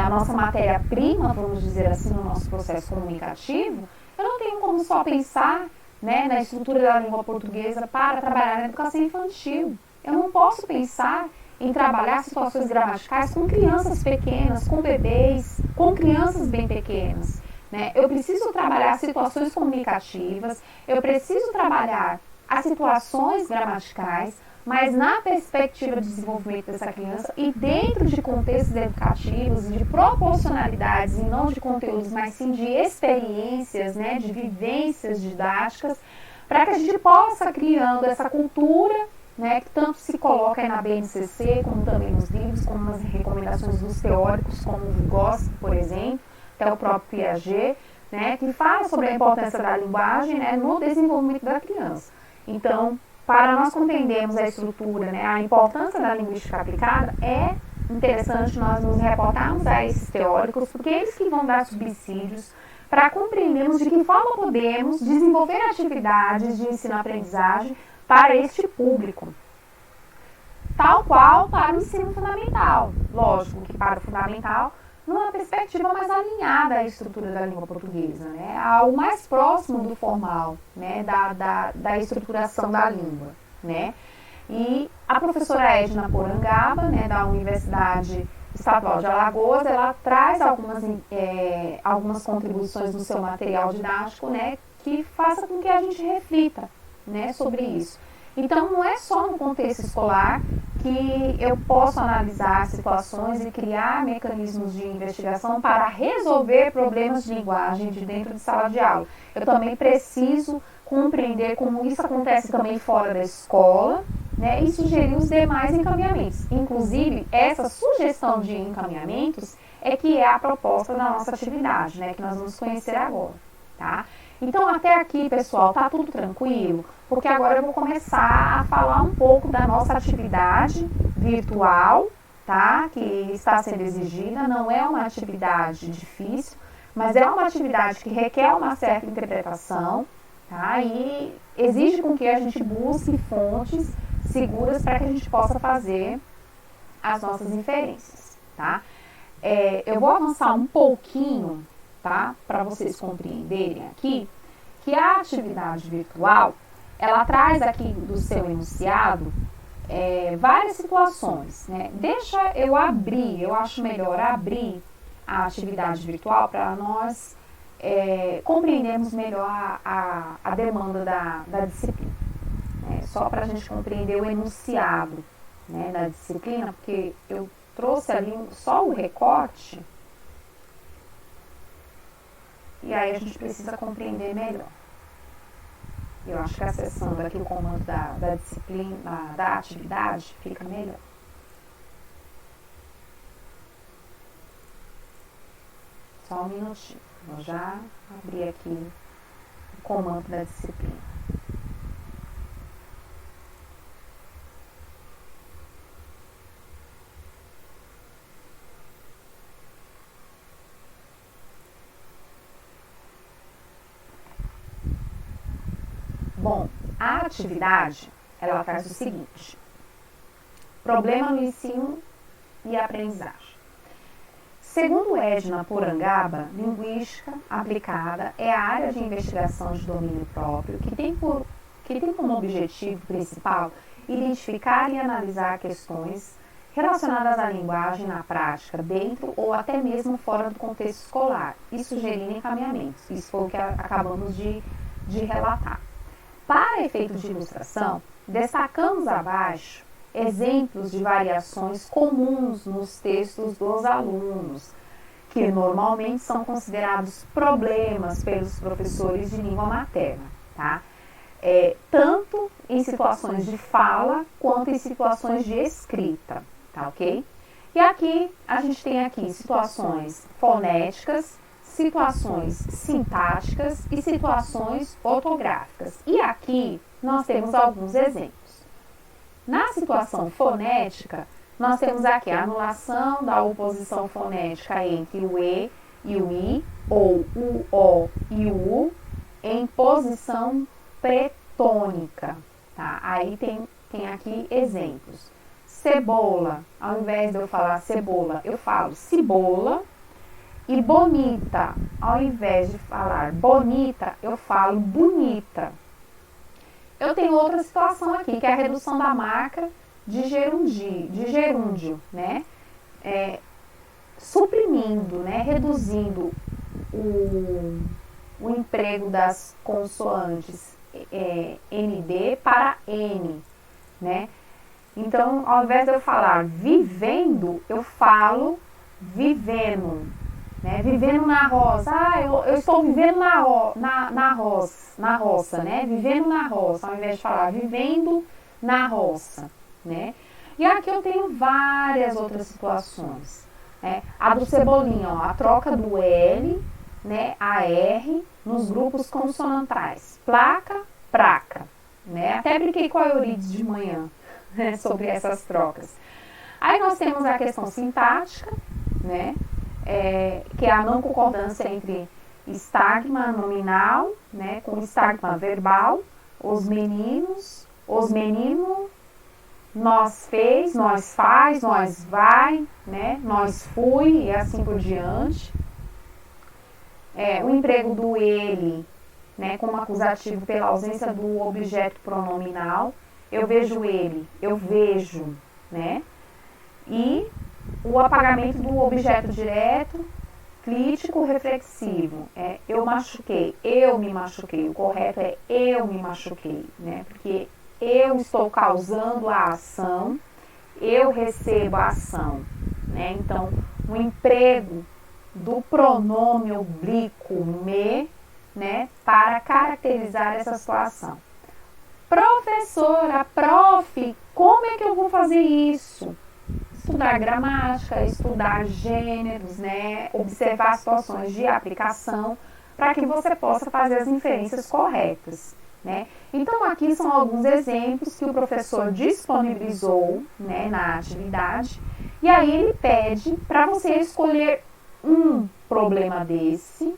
nossa matéria-prima, vamos dizer assim, no nosso processo comunicativo. Eu não tenho como só pensar, né, na estrutura da língua portuguesa para trabalhar na educação infantil. Eu não posso pensar em trabalhar situações gramaticais com crianças pequenas, com bebês, com crianças bem pequenas, né? Eu preciso trabalhar situações comunicativas, eu preciso trabalhar as situações gramaticais mas na perspectiva de desenvolvimento dessa criança e dentro de contextos educativos, de proporcionalidades e não de conteúdos, mas sim de experiências, né, de vivências didáticas, para que a gente possa criando essa cultura, né, que tanto se coloca aí na BNCC, como também nos livros, como nas recomendações dos teóricos, como o Vygotsky, por exemplo, até o próprio Piaget, né, que fala sobre a importância da linguagem, né, no desenvolvimento da criança. Então, para nós compreendermos a estrutura, né, a importância da linguística aplicada, é interessante nós nos reportarmos a esses teóricos, porque eles que vão dar subsídios para compreendermos de que forma podemos desenvolver atividades de ensino-aprendizagem para este público, tal qual para o ensino fundamental. Lógico que para o fundamental, numa perspectiva mais alinhada à estrutura da língua portuguesa, né? Ao mais próximo do formal, né? da estruturação da língua, né? E a professora Edna Porangaba, né, da Universidade Estadual de Alagoas, ela traz algumas contribuições no seu material didático, né, que faça com que a gente reflita, né, sobre isso. Então, não é só no contexto escolar que eu posso analisar situações e criar mecanismos de investigação para resolver problemas de linguagem de dentro de sala de aula. Eu também preciso compreender como isso acontece também fora da escola, né, e sugerir os demais encaminhamentos. Inclusive, essa sugestão de encaminhamentos é que é a proposta da nossa atividade, né, que nós vamos conhecer agora, tá? Então, até aqui, pessoal, tá tudo tranquilo? Porque agora eu vou começar a falar um pouco da nossa atividade virtual, tá? Que está sendo exigida. Não é uma atividade difícil, mas é uma atividade que requer uma certa interpretação, tá? E exige com que a gente busque fontes seguras para que a gente possa fazer as nossas inferências, tá? Eu vou avançar um pouquinho, tá? Para vocês compreenderem aqui que a atividade virtual, ela traz aqui do seu enunciado várias situações, né? Deixa eu abrir, eu acho melhor abrir a atividade virtual para nós compreendermos melhor a demanda da disciplina. Só para a gente compreender o enunciado, né, da disciplina, porque eu trouxe ali só o recorte, e aí a gente precisa compreender melhor. Eu acho que acessando aqui o comando da disciplina, da atividade, fica melhor. Só um minutinho. Vou já abrir aqui o comando da disciplina. Bom, a atividade, ela traz o seguinte: problema no ensino e aprendizagem. Segundo Edna Porangaba, linguística aplicada é a área de investigação de domínio próprio que tem como objetivo principal identificar e analisar questões relacionadas à linguagem na prática, dentro ou até mesmo fora do contexto escolar, e sugerindo encaminhamentos. Isso foi o que acabamos de relatar. Para efeito de ilustração, destacamos abaixo exemplos de variações comuns nos textos dos alunos, que normalmente são considerados problemas pelos professores de língua materna, tá? Tanto em situações de fala quanto em situações de escrita, tá ok? E aqui a gente tem aqui situações fonéticas, situações sintáticas e situações ortográficas. E aqui nós temos alguns exemplos. Na situação fonética, nós temos aqui a anulação da oposição fonética entre o E e o I, ou o O e o U, em posição pretônica. Tá? Aí tem aqui exemplos. Cebola, ao invés de eu falar cebola, eu falo cebola. E bonita, ao invés de falar bonita, eu falo bonita. Eu tenho outra situação aqui, que é a redução da marca de gerúndio, né? Suprimindo, né? Reduzindo o emprego das consoantes ND para N, né? Então, ao invés de eu falar vivendo, eu falo vivendo, né? Vivendo na roça. Eu estou vivendo na roça, né? Vivendo na roça, ao invés de falar vivendo na roça, né? E aqui eu tenho várias outras situações, né? A do Cebolinha, ó, a troca do L, né, a R nos grupos consonantais. Placa, praca, né? Até brinquei com a Eurides de manhã, né, sobre essas trocas. Aí nós temos a questão sintática, né? Que é a não concordância entre estagma nominal, né, com estagma verbal, os meninos, nós fez, nós faz, nós vai, né, nós fui e assim por diante. O emprego do ele, né, como acusativo pela ausência do objeto pronominal. Eu vejo ele, eu vejo, né? E o apagamento do objeto direto, crítico, reflexivo. Eu machuquei, eu me machuquei. O correto é eu me machuquei, né? Porque eu estou causando a ação, eu recebo a ação, né? Então, o emprego do pronome oblíquo me, né, para caracterizar essa situação. Professora, prof, como é que eu vou fazer isso? Estudar gramática, estudar gêneros, né, observar situações de aplicação para que você possa fazer as inferências corretas, né? Então aqui são alguns exemplos que o professor disponibilizou, né, na atividade, e aí ele pede para você escolher um problema desse,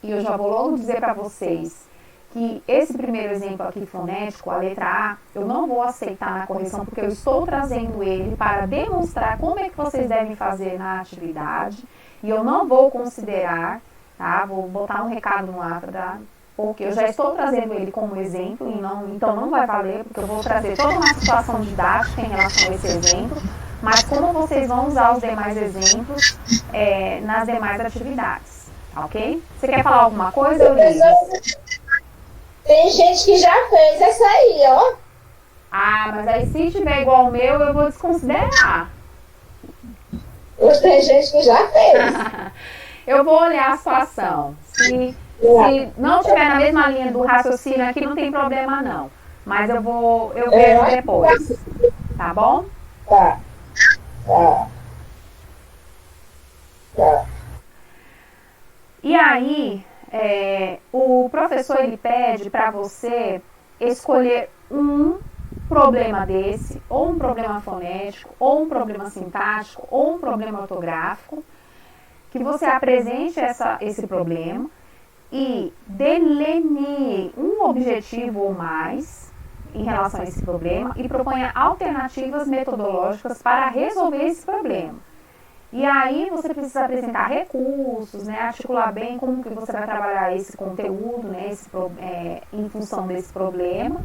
e eu já vou logo dizer para vocês que esse primeiro exemplo aqui fonético, a letra A, eu não vou aceitar na correção, porque eu estou trazendo ele para demonstrar como é que vocês devem fazer na atividade, e eu não vou considerar, tá? Vou botar um recado no ar, tá? Porque eu já estou trazendo ele como exemplo, então não vai valer, porque eu vou trazer toda uma situação didática em relação a esse exemplo, mas como vocês vão usar os demais exemplos nas demais atividades, ok? Você quer falar alguma coisa, Eurides? Tem gente que já fez essa aí, ó. Mas aí se tiver igual o meu, eu vou desconsiderar. Tem gente que já fez. Eu vou olhar a situação. Se não tiver na mesma linha do raciocínio aqui, não tem problema não. Mas eu vejo depois. Tá bom? Tá. E aí, o professor ele pede para você escolher um problema desse, ou um problema fonético, ou um problema sintático, ou um problema ortográfico, que você apresente esse problema e delineie um objetivo ou mais em relação a esse problema e proponha alternativas metodológicas para resolver esse problema. E aí você precisa apresentar recursos, né, articular bem como que você vai trabalhar esse conteúdo, né, em função desse problema.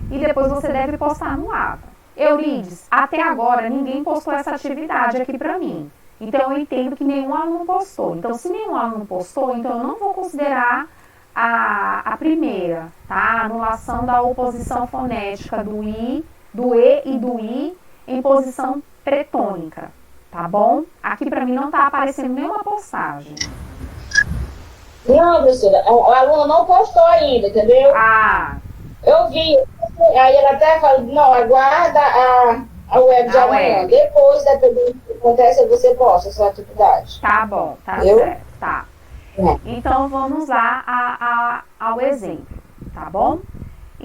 E depois você deve postar no AVA. Eurides, até agora ninguém postou essa atividade aqui para mim. Então eu entendo que nenhum aluno postou. Então se nenhum aluno postou, então eu não vou considerar a primeira, tá? A anulação da oposição fonética do I, do E e do I em posição pretônica. Tá bom? Aqui para mim não tá aparecendo nenhuma postagem. Não, professora, o aluno não postou ainda, entendeu? Eu vi. Aí ela até falou, não, aguarda a web de amanhã. Depois, dependendo do que acontece, você posta a sua atividade. Tá bom, tá certo, tá. Então vamos lá ao exemplo, tá bom?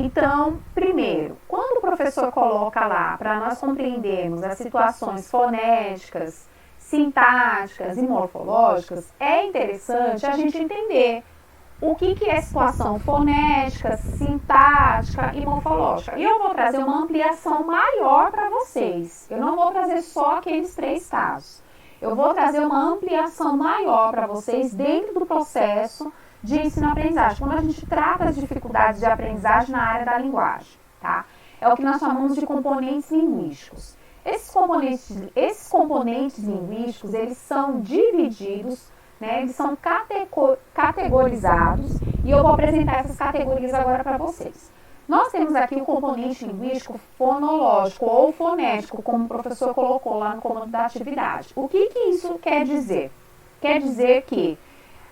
Então, primeiro, quando o professor coloca lá, para nós compreendermos as situações fonéticas, sintáticas e morfológicas, é interessante a gente entender o que é situação fonética, sintática e morfológica. E eu vou trazer uma ampliação maior para vocês. Eu não vou trazer só aqueles 3 casos. Eu vou trazer uma ampliação maior para vocês dentro do processo de ensino-aprendizagem, quando a gente trata as dificuldades de aprendizagem na área da linguagem, tá? É o que nós chamamos de componentes linguísticos. Esses componentes linguísticos, eles são divididos, né? Eles são categorizados, e eu vou apresentar essas categorias agora para vocês. Nós temos aqui o componente linguístico fonológico ou fonético, como o professor colocou lá no comando da atividade. O que isso quer dizer? Quer dizer que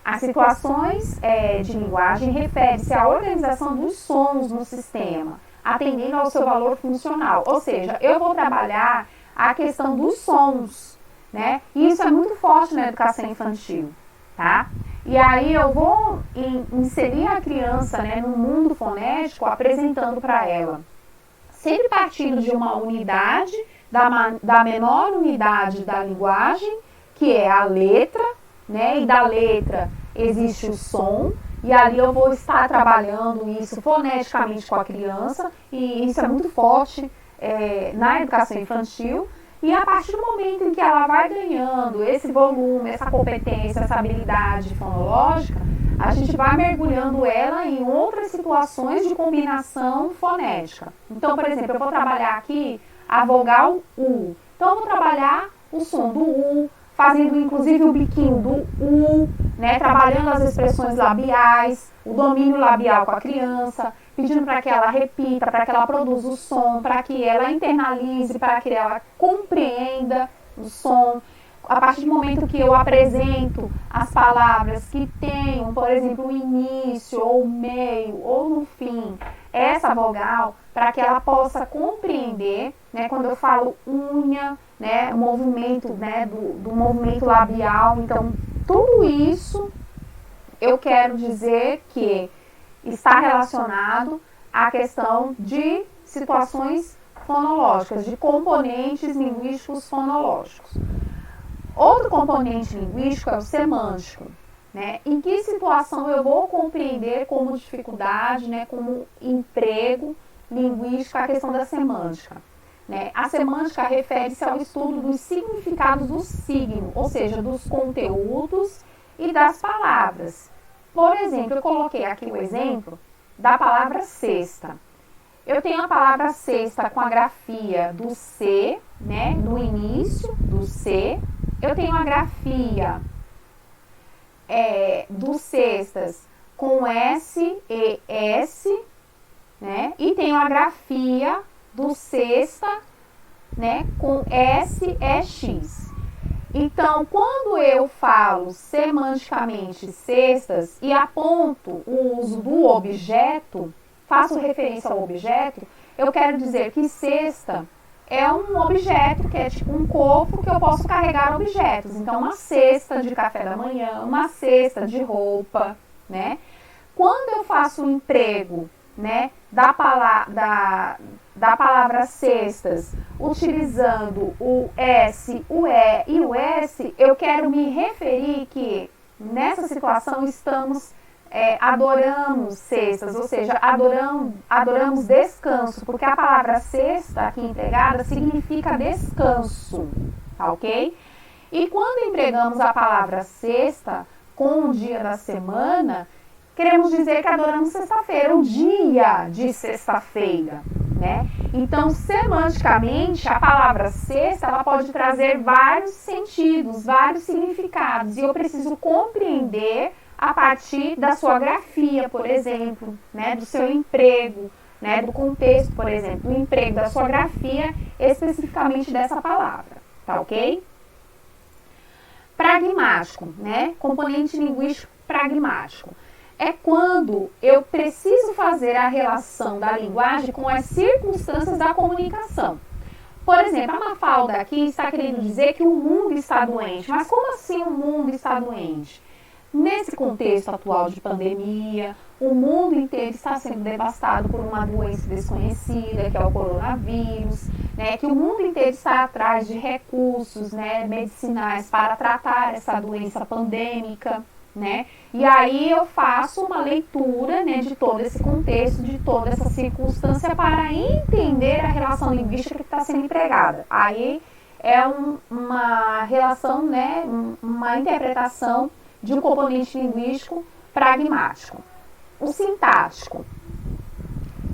as situações de linguagem referem-se à organização dos sons no sistema, atendendo ao seu valor funcional. Ou seja, eu vou trabalhar a questão dos sons, né? E isso é muito forte na educação infantil, tá? E aí eu vou inserir a criança, né, no mundo fonético, apresentando para ela, sempre partindo de uma unidade, da menor unidade da linguagem, que é a letra, né? E da letra existe o som, e ali eu vou estar trabalhando isso foneticamente com a criança, e isso é muito forte na educação infantil. E a partir do momento em que ela vai ganhando esse volume, essa competência, essa habilidade fonológica, a gente vai mergulhando ela em outras situações de combinação fonética. Então, por exemplo, eu vou trabalhar aqui a vogal U. Então, eu vou trabalhar o som do U, fazendo inclusive o biquinho do U, né, trabalhando as expressões labiais, o domínio labial com a criança, pedindo para que ela repita, para que ela produza o som, para que ela internalize, para que ela compreenda o som. A partir do momento que eu apresento as palavras que tenham, por exemplo, o início, ou o meio, ou no fim, essa vogal, para que ela possa compreender, né, quando eu falo unha, né, o movimento, né, do movimento labial. Então, tudo isso eu quero dizer que está relacionado à questão de situações fonológicas, de componentes linguísticos fonológicos. Outro componente linguístico é o semântico, né? Em que situação eu vou compreender como dificuldade, né, como emprego linguístico a questão da semântica, né? A semântica refere-se ao estudo dos significados do signo, ou seja, dos conteúdos e das palavras. Por exemplo, eu coloquei aqui o exemplo da palavra cesta. Eu tenho a palavra cesta com a grafia do C, né, no início do C. Eu tenho a grafia dos cestas com S e S, né, e tenho a grafia do cesta, né, com S e X. Então, quando eu falo semanticamente cestas e aponto o uso do objeto, faço referência ao objeto, eu quero dizer que cesta é um objeto que é tipo um corpo que eu posso carregar objetos. Então, uma cesta de café da manhã, uma cesta de roupa, né? Quando eu faço o emprego, né, da palavra cestas, utilizando o S, o E e o S, eu quero me referir que nessa situação adoramos cestas, ou seja, adoramos descanso, porque a palavra cesta aqui empregada significa descanso, tá ok? E quando empregamos a palavra sexta com o dia da semana, queremos dizer que adoramos sexta-feira, o dia de sexta-feira, né? Então, semanticamente, a palavra sexta, ela pode trazer vários sentidos, vários significados, e eu preciso compreender a partir da sua grafia, por exemplo, né, do seu emprego, né, do contexto, por exemplo, do emprego, da sua grafia, especificamente dessa palavra, tá ok? Pragmático, né, componente linguístico pragmático. É quando eu preciso fazer a relação da linguagem com as circunstâncias da comunicação. Por exemplo, a Mafalda aqui está querendo dizer que o mundo está doente. Mas como assim o mundo está doente? Nesse contexto atual de pandemia, o mundo inteiro está sendo devastado por uma doença desconhecida, que é o coronavírus, né? Que o mundo inteiro está atrás de recursos, né, medicinais para tratar essa doença pandêmica, né? E aí eu faço uma leitura, né, de todo esse contexto, de toda essa circunstância para entender a relação linguística que está sendo empregada. Aí é uma relação, né, uma interpretação de um componente linguístico pragmático. O sintático.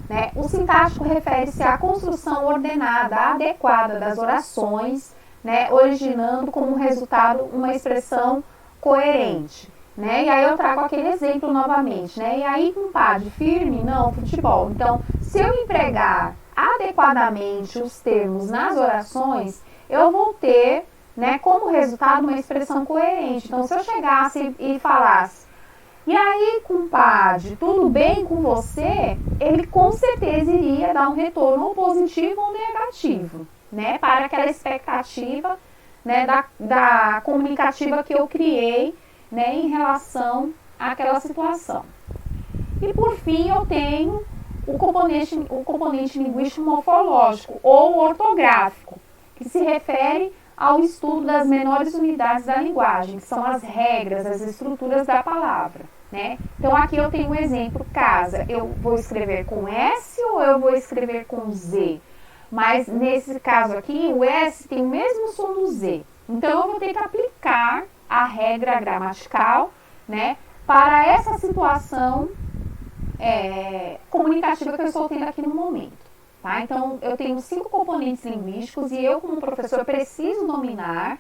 Né? O sintático refere-se à construção ordenada, adequada das orações, né, originando como resultado uma expressão coerente. né? E aí eu trago aquele exemplo novamente, né? E aí, compadre, firme? Não, futebol. Então, se eu empregar adequadamente os termos nas orações, eu vou ter, né, como resultado uma expressão coerente. Então, se eu chegasse e falasse, e aí, compadre, tudo bem com você? Ele com certeza iria dar um retorno ou positivo ou negativo, né? Para aquela expectativa, né, da comunicativa que eu criei, né, em relação àquela situação. E por fim, eu tenho o componente linguístico morfológico ou ortográfico, que se refere ao estudo das menores unidades da linguagem, que são as regras, as estruturas da palavra, né? Então aqui eu tenho um exemplo, casa, eu vou escrever com S ou eu vou escrever com Z? Mas nesse caso aqui, o S tem o mesmo som do Z. Então eu vou ter que aplicar a regra gramatical, né, para essa situação comunicativa que eu estou tendo aqui no momento. Tá? Então, eu tenho 5 componentes linguísticos e eu, como professor, preciso dominar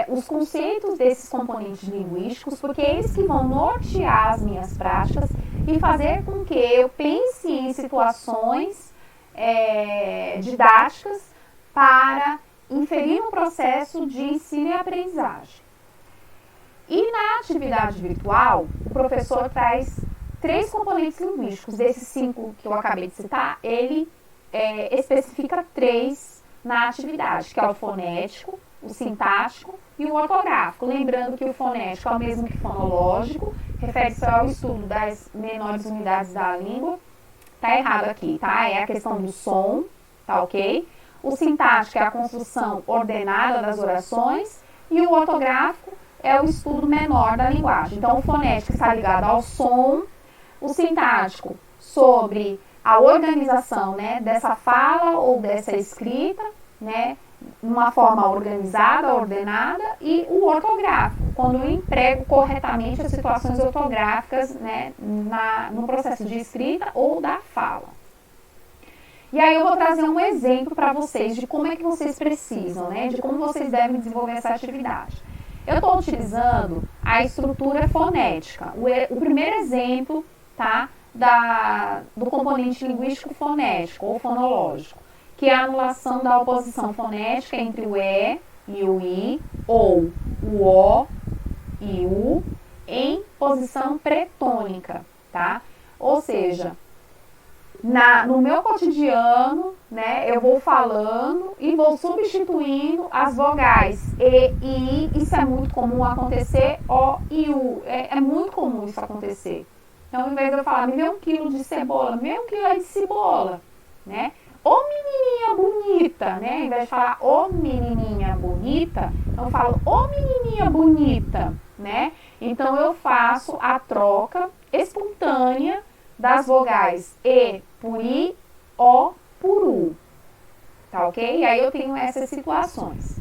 os conceitos desses componentes linguísticos, porque eles que vão nortear as minhas práticas e fazer com que eu pense em situações didáticas para inferir no processo de ensino e aprendizagem. E na atividade virtual, o professor traz 3 componentes linguísticos. Desses 5 que eu acabei de citar, ele especifica 3 na atividade, que é o fonético, o sintático e o ortográfico. Lembrando que o fonético é o mesmo que o fonológico, refere-se ao estudo das menores unidades da língua. Tá errado aqui, tá? É a questão do som, tá ok? O sintático é a construção ordenada das orações e o ortográfico é o estudo menor da linguagem. Então, o fonético está ligado ao som, o sintático sobre a organização, né, dessa fala ou dessa escrita, né, uma forma organizada, ordenada, e o ortográfico, quando eu emprego corretamente as situações ortográficas, né, no processo de escrita ou da fala. E aí eu vou trazer um exemplo para vocês de como é que vocês precisam, né, de como vocês devem desenvolver essa atividade. Eu estou utilizando a estrutura fonética. O primeiro exemplo, tá, do componente linguístico fonético ou fonológico, que é a anulação da oposição fonética entre o E e o I, ou o O e o em posição pretônica, tá? Ou seja, no meu cotidiano, né, eu vou falando e vou substituindo as vogais E e I. Isso é muito comum acontecer. O e U. É muito comum isso acontecer. Então, ao invés de eu falar, me vê 1 quilo de cebola, me vê 1 quilo de cebola, né? Ô menininha bonita, né? Ao invés de falar ô menininha bonita, eu falo ô menininha bonita, né? Então, eu faço a troca espontânea das vogais E por I, O por U, tá ok? E aí eu tenho essas situações.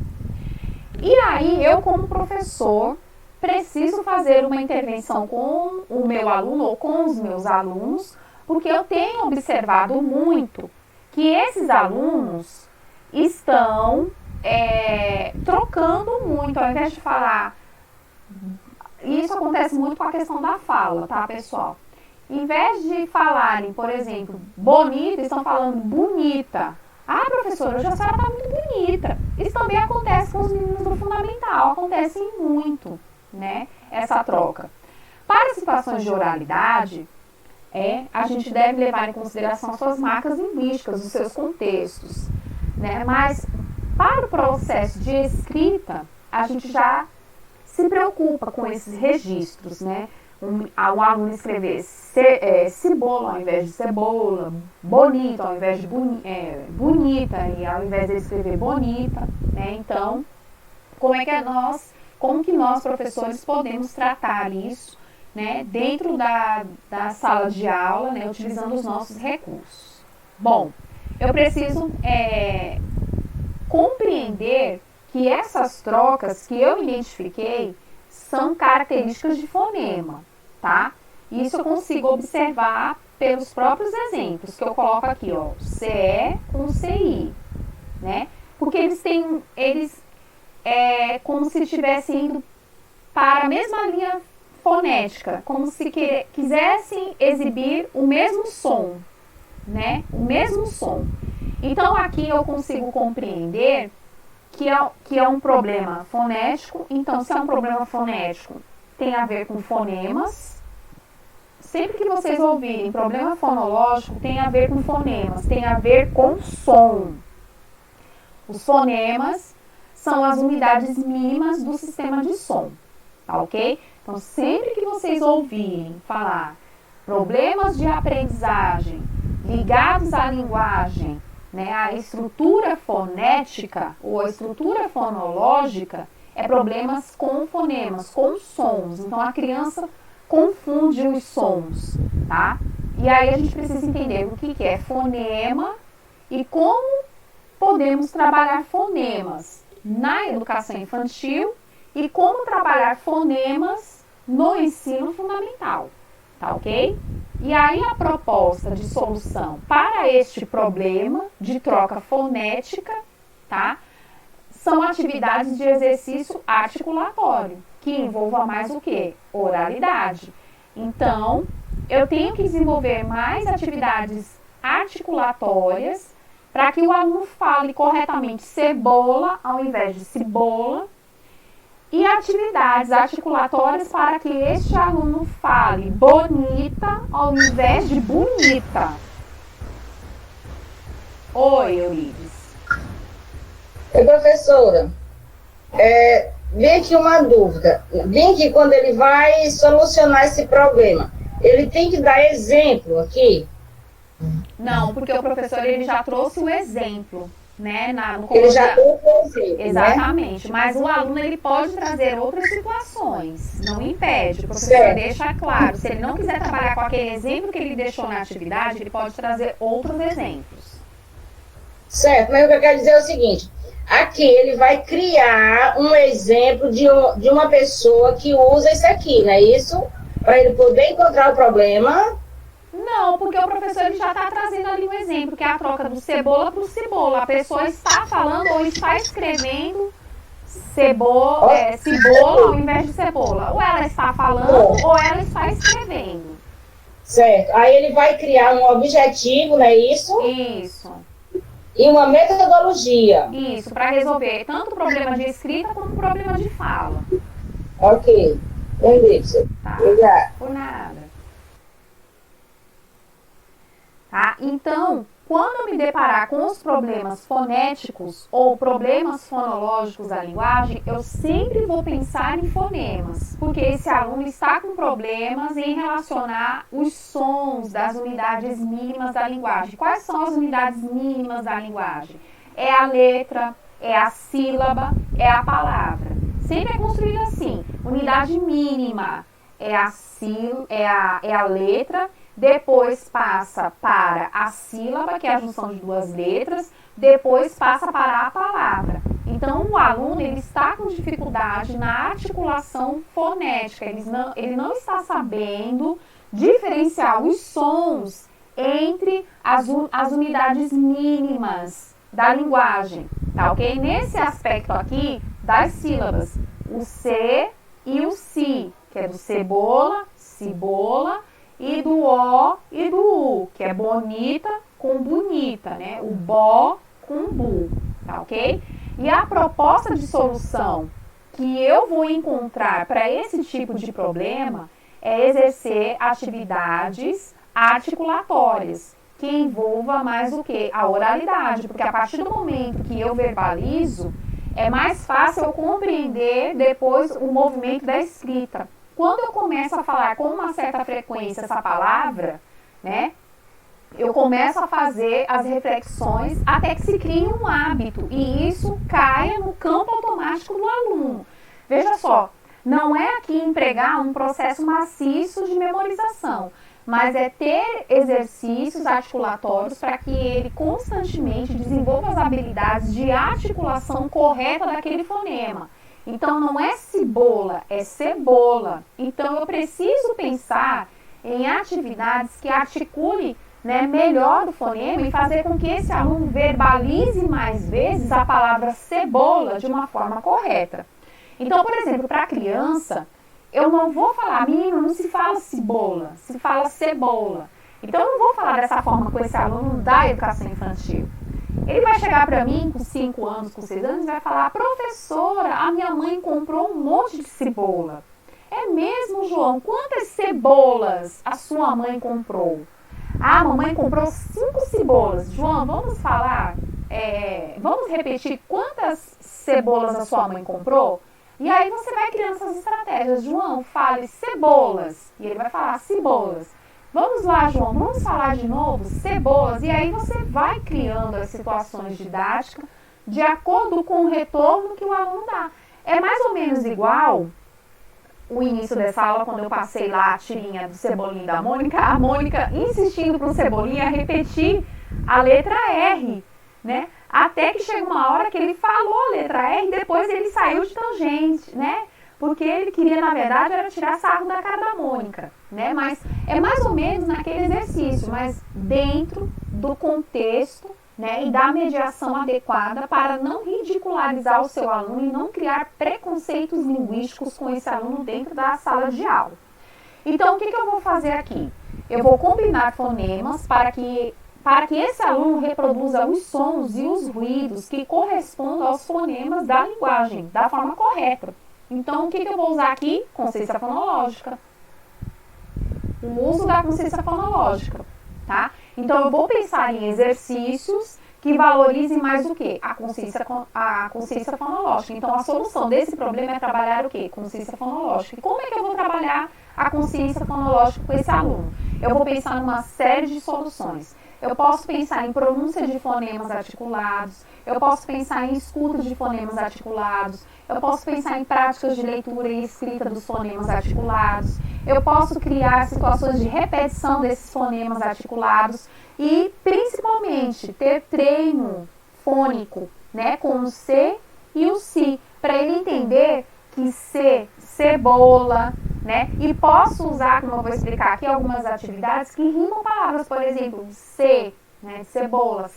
E aí, eu como professor, preciso fazer uma intervenção com o meu aluno ou com os meus alunos, porque eu tenho observado muito que esses alunos estão trocando muito, ao invés de falar. Isso acontece muito com a questão da fala, tá, pessoal? Em vez de falarem, por exemplo, bonita, estão falando bonita. Ah, professora, hoje a senhora está muito bonita. Isso também acontece com os meninos do fundamental, acontece muito, né, essa troca. Para situações de oralidade, a gente deve levar em consideração suas marcas linguísticas, os seus contextos, né? Mas para o processo de escrita, a gente já se preocupa com esses registros, né? O aluno escrever cebola ao invés de cebola, bonito ao invés de bonita, e ao invés de escrever bonita, né? Então, como que nós professores podemos tratar isso, né, dentro da sala de aula, né, utilizando os nossos recursos? Bom, eu preciso compreender que essas trocas que eu identifiquei são características de fonema, tá? Isso eu consigo observar pelos próprios exemplos que eu coloco aqui, ó, CE com CI, né? Porque eles como se estivessem indo para a mesma linha fonética, como se quisessem exibir o mesmo som, né? O mesmo som. Então aqui eu consigo compreender que é um problema fonético. Então, se é um problema fonético, tem a ver com fonemas. Sempre que vocês ouvirem problema fonológico, tem a ver com fonemas, tem a ver com som. Os fonemas são as unidades mínimas do sistema de som, tá ok? Então, sempre que vocês ouvirem falar problemas de aprendizagem ligados à linguagem, né, a estrutura fonética ou a estrutura fonológica, é problemas com fonemas, com sons. Então a criança confunde os sons, tá? E aí a gente precisa entender o que é fonema e como podemos trabalhar fonemas na educação infantil e como trabalhar fonemas no ensino fundamental, tá ok? E aí a proposta de solução para este problema de troca fonética, tá? São atividades de exercício articulatório, que envolva mais o quê? Oralidade. Então, eu tenho que desenvolver mais atividades articulatórias para que o aluno fale corretamente cebola ao invés de cibola, e atividades articulatórias para que este aluno fale bonita ao invés de bonita. Oi, Eurides. Oi, professora. Vem aqui uma dúvida. Vem que quando ele vai solucionar esse problema, ele tem que dar exemplo aqui? Não, porque o professor ele já trouxe o exemplo, né? Ele já trouxe o exemplo, exatamente, né? Mas o aluno ele pode trazer outras situações, não impede. O professor deixa claro, se ele não quiser trabalhar com aquele exemplo que ele deixou na atividade, ele pode trazer outros exemplos. Certo, mas o que eu quero dizer é o seguinte, aqui ele vai criar um exemplo de uma pessoa que usa isso aqui, não é isso? Para ele poder encontrar o problema. Não, porque o professor ele já está trazendo ali um exemplo, que é a troca do cebola para o cibola. A pessoa está falando ou está escrevendo cibola ao invés de cebola. Ou ela está falando ou ela está escrevendo. Certo. Aí ele vai criar um objetivo, não é isso? Isso. E uma metodologia. Isso, para resolver tanto o problema de escrita quanto o problema de fala. Ok. Entendi. Tá. Obrigada. Por nada. Tá? Então, quando eu me deparar com os problemas fonéticos ou problemas fonológicos da linguagem, eu sempre vou pensar em fonemas, porque esse aluno está com problemas em relacionar os sons das unidades mínimas da linguagem. Quais são as unidades mínimas da linguagem? É a letra, é a sílaba, é a palavra. Sempre é construído assim. Unidade mínima é a letra, depois passa para a sílaba, que é a junção de duas letras, depois passa para a palavra. Então, o aluno ele está com dificuldade na articulação fonética, ele não está sabendo diferenciar os sons entre as unidades mínimas da linguagem, tá ok? Nesse aspecto aqui das sílabas, o C e o Si, que é do cebola, cibola, e do O e do U, que é bonita com bonita, né? O bo com bu, tá ok? E a proposta de solução que eu vou encontrar para esse tipo de problema é exercer atividades articulatórias, que envolva mais o que? A oralidade, porque a partir do momento que eu verbalizo, é mais fácil eu compreender depois o movimento da escrita. Quando eu começo a falar com uma certa frequência essa palavra, né, eu começo a fazer as reflexões até que se crie um hábito e isso caia no campo automático do aluno. Veja só, não é aqui empregar um processo maciço de memorização, mas é ter exercícios articulatórios para que ele constantemente desenvolva as habilidades de articulação correta daquele fonema. Então, não é cibola, é cebola. Então, eu preciso pensar em atividades que articule, né, melhor o fonema e fazer com que esse aluno verbalize mais vezes a palavra cebola de uma forma correta. Então, por exemplo, para a criança, eu não vou falar, menino, não se fala cebola, se fala cebola. Então, eu não vou falar dessa forma com esse aluno da educação infantil. Ele vai chegar para mim com 5 anos, com 6 anos, e vai falar, professora, a minha mãe comprou um monte de cebola. É mesmo, João? Quantas cebolas a sua mãe comprou? Ah, a mamãe comprou 5 cebolas. João, vamos falar, vamos repetir quantas cebolas a sua mãe comprou? E aí você vai criando essas estratégias. João, fale cebolas. E ele vai falar cebolas. Vamos lá, João, vamos falar de novo, cebolas. E aí você vai criando as situações didáticas de acordo com o retorno que o aluno dá. É mais ou menos igual o início dessa aula, quando eu passei lá a tirinha do Cebolinha e da Mônica, a Mônica insistindo para o Cebolinha repetir a letra R, né? Até que chega uma hora que ele falou a letra R e depois ele saiu de tangente, né? Porque ele queria, na verdade, era tirar sarro da cara da Mônica, né? Mas é mais ou menos naquele exercício, mas dentro do contexto, né, e da mediação adequada para não ridicularizar o seu aluno e não criar preconceitos linguísticos com esse aluno dentro da sala de aula. Então, o que eu vou fazer aqui? Eu vou combinar fonemas para que esse aluno reproduza os sons e os ruídos que correspondam aos fonemas da linguagem, da forma correta. Então, o que eu vou usar aqui? Consciência fonológica. O uso da consciência fonológica, tá? Então, eu vou pensar em exercícios que valorizem mais o quê? A consciência fonológica. Então, a solução desse problema é trabalhar o quê? Consciência fonológica. E como é que eu vou trabalhar a consciência fonológica com esse aluno? Eu vou pensar numa série de soluções. Eu posso pensar em pronúncia de fonemas articulados, eu posso pensar em escuta de fonemas articulados, eu posso pensar em práticas de leitura e escrita dos fonemas articulados, eu posso criar situações de repetição desses fonemas articulados e, principalmente, ter treino fônico, né, com o C e o Si, para ele entender que C, cebola, né? E posso usar, como eu vou explicar aqui, algumas atividades que rimam palavras, por exemplo, C, né, cebola,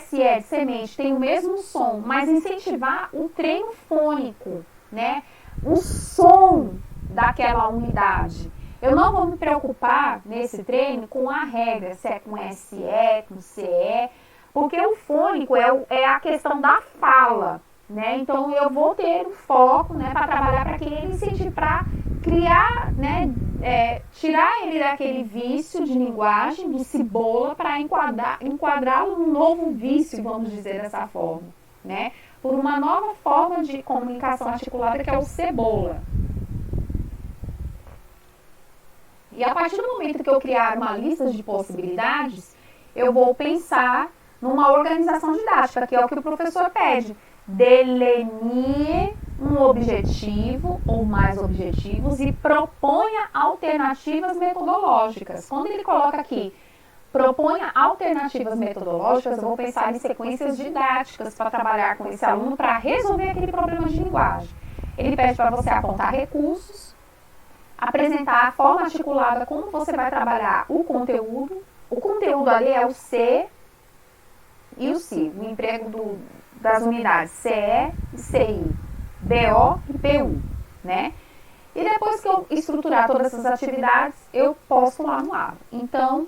SE, semente, tem o mesmo som, mas incentivar o treino fônico, né? O som daquela unidade. Eu não vou me preocupar nesse treino com a regra, se é com SE, com CE, porque o fônico é a questão da fala, né? Então eu vou ter um foco, né, para trabalhar para que ele incentivar, para criar, né, tirar ele daquele vício de linguagem, do cebola, para enquadrá-lo num novo vício, vamos dizer dessa forma, né? Por uma nova forma de comunicação articulada que é o cebola. E a partir do momento que eu criar uma lista de possibilidades, eu vou pensar numa organização didática, que é o que o professor pede. Delineie um objetivo ou mais objetivos e proponha alternativas metodológicas. Quando ele coloca aqui, proponha alternativas metodológicas, eu vou pensar em sequências didáticas para trabalhar com esse aluno para resolver aquele problema de linguagem. Ele pede para você apontar recursos, apresentar a forma articulada, como você vai trabalhar o conteúdo. O conteúdo ali é o C e o Si, o emprego das unidades CE e CI, BO e PU, né? E depois que eu estruturar todas essas atividades, eu posto lá no aula. Então,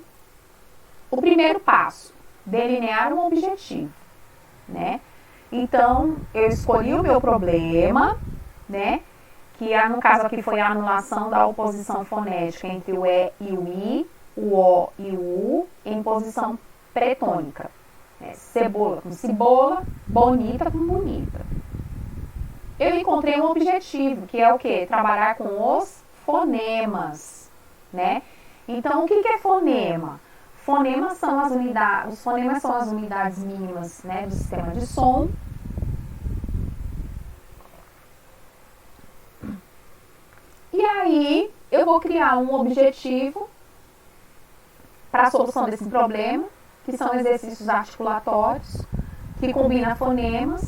o primeiro passo, delinear um objetivo, né? Então, eu escolhi o meu problema, né? Que no caso aqui foi a anulação da oposição fonética entre o E e o I, o O e o U, em posição pretônica. Cebola com cebola, bonita com bonita. Eu encontrei um objetivo, que é o quê? Trabalhar com os fonemas, né? Então, o que é fonema? Fonemas são as unidades, os fonemas são as unidades mínimas, né, do sistema de som. E aí, eu vou criar um objetivo para a solução desse problema, que são exercícios articulatórios, que combinam fonemas,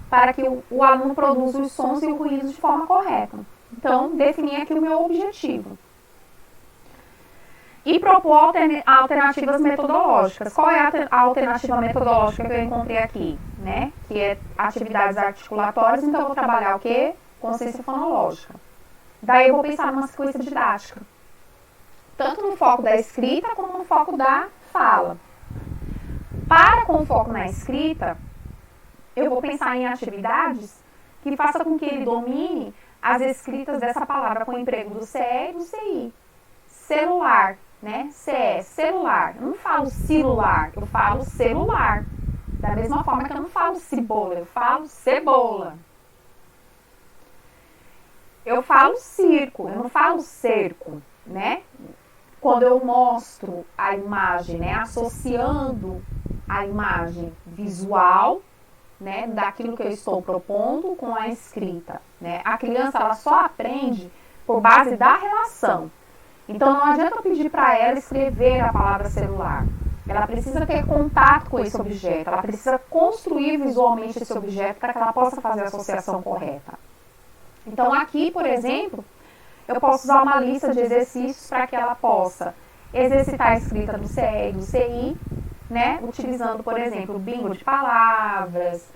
para que o aluno produza os sons e os ruídos de forma correta. Então, definir aqui o meu objetivo. E propor alternativas metodológicas. Qual é a alternativa metodológica que eu encontrei aqui? Né? Que é atividades articulatórias, então eu vou trabalhar o quê? Consciência fonológica. Daí eu vou pensar numa sequência didática, tanto no foco da escrita como no foco da fala. Para com o foco na escrita, eu vou pensar em atividades que façam com que ele domine as escritas dessa palavra com o emprego do CE e do CI. Celular, né? CE, celular. Eu não falo celular, eu falo celular. Da mesma forma que eu não falo cebola, eu falo cebola. Eu falo circo, eu não falo cerco, né? Quando eu mostro a imagem, né, associando a imagem visual, né, daquilo que eu estou propondo com a escrita, né? A criança, ela só aprende por base da relação. Então não adianta eu pedir para ela escrever a palavra celular. Ela precisa ter contato com esse objeto, ela precisa construir visualmente esse objeto para que ela possa fazer a associação correta. Então aqui, por exemplo, eu posso usar uma lista de exercícios para que ela possa exercitar a escrita do CE e do CI, né? Utilizando, por exemplo, bingo de palavras.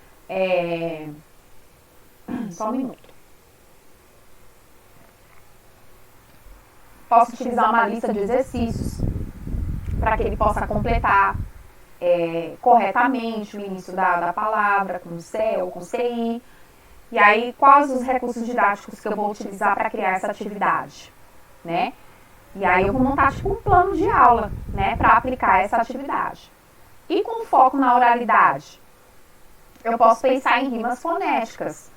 Só um minuto. Posso utilizar uma lista de exercícios para que ele possa completar corretamente o início da palavra com CE ou com CI. E aí, quais os recursos didáticos que eu vou utilizar para criar essa atividade, né? E aí eu vou montar tipo um plano de aula, né, para aplicar essa atividade. E com foco na oralidade, eu posso pensar em rimas fonéticas,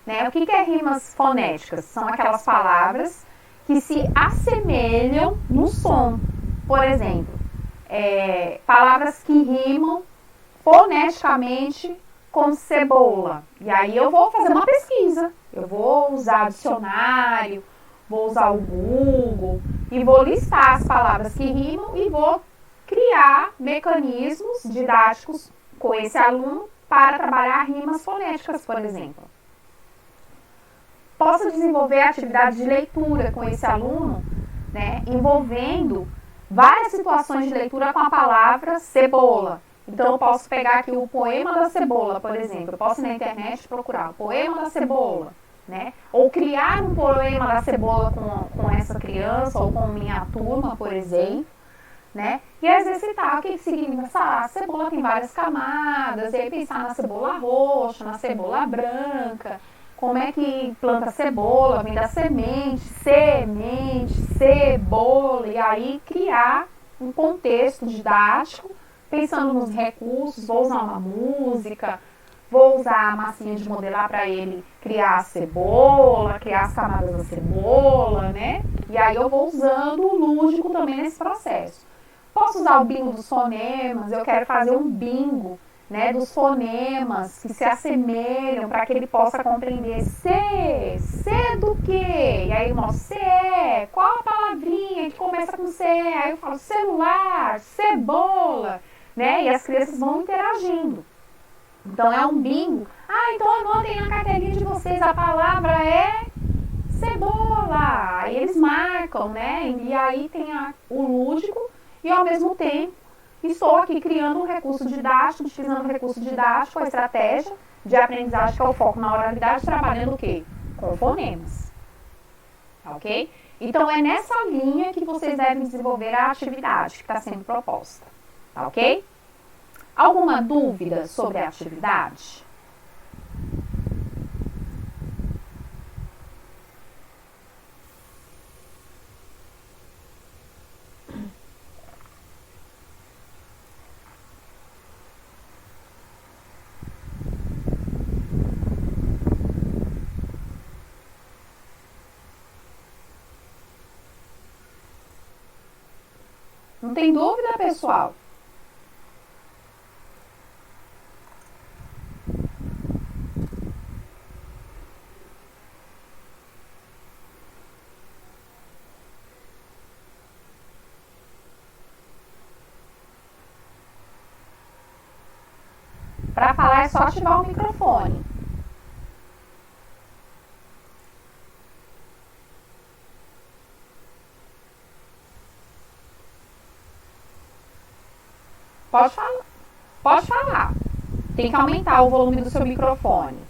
né? O que é rimas fonéticas? São aquelas palavras que se assemelham no som. Por exemplo, palavras que rimam foneticamente com cebola. E aí eu vou fazer uma pesquisa. Eu vou usar dicionário, vou usar o Google e vou listar as palavras que rimam e vou criar mecanismos didáticos com esse aluno para trabalhar rimas fonéticas, por exemplo. Posso desenvolver atividade de leitura com esse aluno, né, envolvendo várias situações de leitura com a palavra cebola. Então, eu posso pegar aqui o poema da cebola, por exemplo. Eu posso ir na internet procurar o poema da cebola, né? Ou criar um poema da cebola com essa criança ou com minha turma, por exemplo, né? E exercitar o que significa. A cebola tem várias camadas, e aí pensar na cebola roxa, na cebola branca, como é que planta cebola, vem da semente, cebola, e aí criar um contexto didático, pensando nos recursos. Vou usar uma música, vou usar a massinha de modelar para ele criar a cebola, criar as camadas da cebola, né? E aí eu vou usando o lúdico também nesse processo. Posso usar o bingo dos fonemas, eu quero fazer um bingo, né, dos fonemas que se assemelham para que ele possa compreender C do quê? E aí eu mostro C, qual a palavrinha que começa com C? Aí eu falo celular, cebola, né? E as crianças vão interagindo. Então é um bingo. Então anotem na carteirinha de vocês, a palavra é cebola. Aí eles marcam, né? E aí tem o lúdico e ao mesmo tempo estou aqui criando um recurso didático, utilizando o recurso didático, a estratégia de aprendizagem que é o foco na oralidade, trabalhando o quê? Com fonemas. Ok? Então é nessa linha que vocês devem desenvolver a atividade que está sendo proposta. Tá ok? Alguma dúvida sobre a atividade? Não tem dúvida, pessoal? Para falar é só ativar o microfone. Pode falar. Pode falar. Tem que aumentar o volume do seu microfone.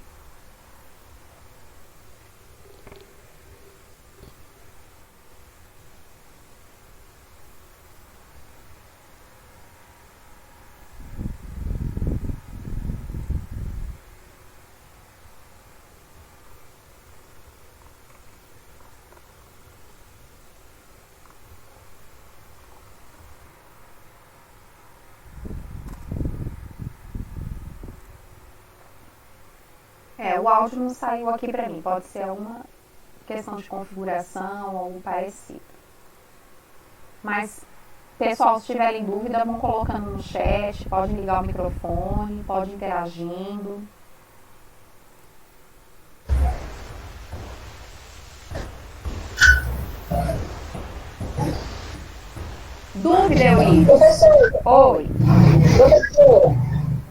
O áudio não saiu aqui pra mim. Pode ser alguma questão de configuração ou algo parecido. Mas, pessoal, se tiverem dúvida, vão colocando no chat. Pode ligar o microfone, pode ir interagindo. Dúvida, Euli? Professora. Oi. Professora,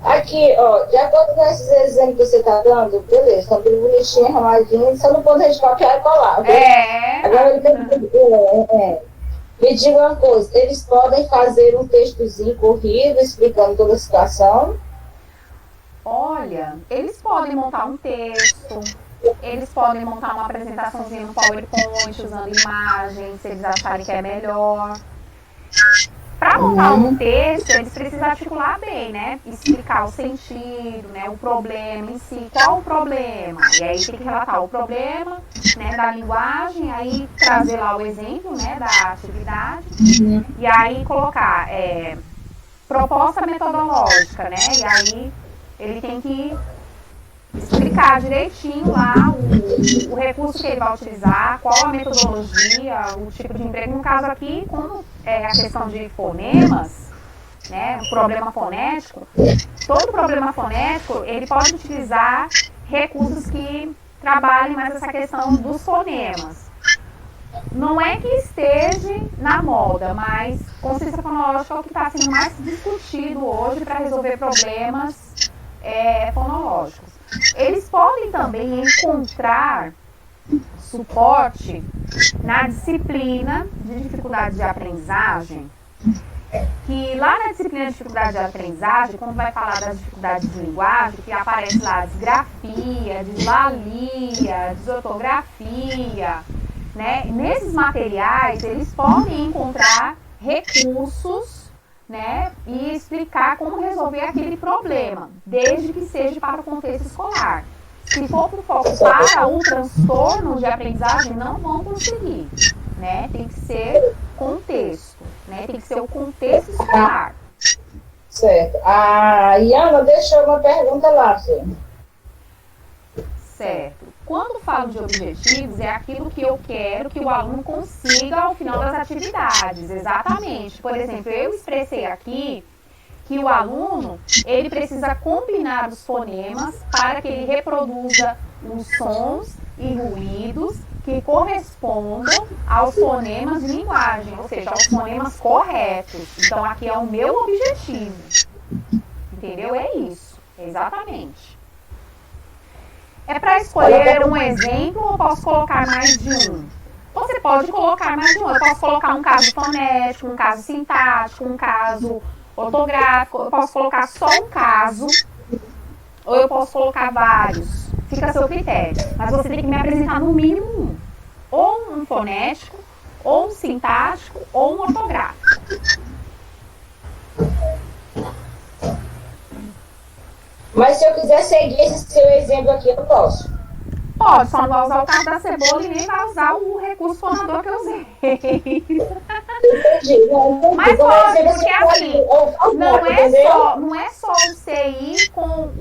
aqui, ó, de acordo com esses exemplos que você está dando, beleza, estão tudo bonitinho, arrumadinho, só não pode registrar que é colar. Agora ele tem me diga uma coisa, eles podem fazer um textozinho corrido explicando toda a situação? Olha, eles podem montar um texto, eles podem montar uma apresentaçãozinha no PowerPoint usando imagens, se eles acharem que é melhor. Para montar um texto, eles precisam articular bem, né? Explicar o sentido, né? O problema em si, qual o problema. E aí tem que relatar o problema, né, da linguagem, aí trazer lá o exemplo, né, da atividade. E aí colocar proposta metodológica, né? E aí ele tem que explicar direitinho lá o recurso que ele vai utilizar, qual a metodologia, o tipo de emprego. No caso aqui, como é a questão de fonemas, né, o problema fonético, todo problema fonético, ele pode utilizar recursos que trabalhem mais essa questão dos fonemas. Não é que esteja na moda, mas consciência fonológica é o que está sendo mais discutido hoje para resolver problemas fonológicos. Eles podem também encontrar suporte na disciplina de dificuldade de aprendizagem, que lá na disciplina de dificuldade de aprendizagem, quando vai falar das dificuldades de linguagem, que aparece lá disgrafia, dislalia, desortografia, né? Nesses materiais, eles podem encontrar recursos, né, e explicar como resolver aquele problema, desde que seja para o contexto escolar. Se for por foco para o transtorno de aprendizagem, não vão conseguir, né? Tem que ser contexto, né? Tem que ser o contexto escolar. Certo. A Iana deixou uma pergunta lá, senhor. Certo. Quando falo de objetivos, é aquilo que eu quero que o aluno consiga ao final das atividades. Exatamente. Por exemplo, eu expressei aqui que o aluno, ele precisa combinar os fonemas para que ele reproduza os sons e ruídos que correspondam aos fonemas de linguagem, ou seja, aos fonemas corretos. Então, aqui é o meu objetivo. Entendeu? É isso. Exatamente. É para escolher um exemplo ou posso colocar mais de um? Você pode colocar mais de um. Eu posso colocar um caso fonético, um caso sintático, um caso ortográfico. Eu posso colocar só um caso ou eu posso colocar vários. Fica a seu critério. Mas você tem que me apresentar no mínimo um. Ou um fonético, ou um sintático, ou um ortográfico. Mas se eu quiser seguir esse seu exemplo aqui, eu posso? Pode, só não vai usar o caso da cebola e nem vai usar o recurso fonador que eu usei. Entendi. Mas pode, porque assim, não é só o CI com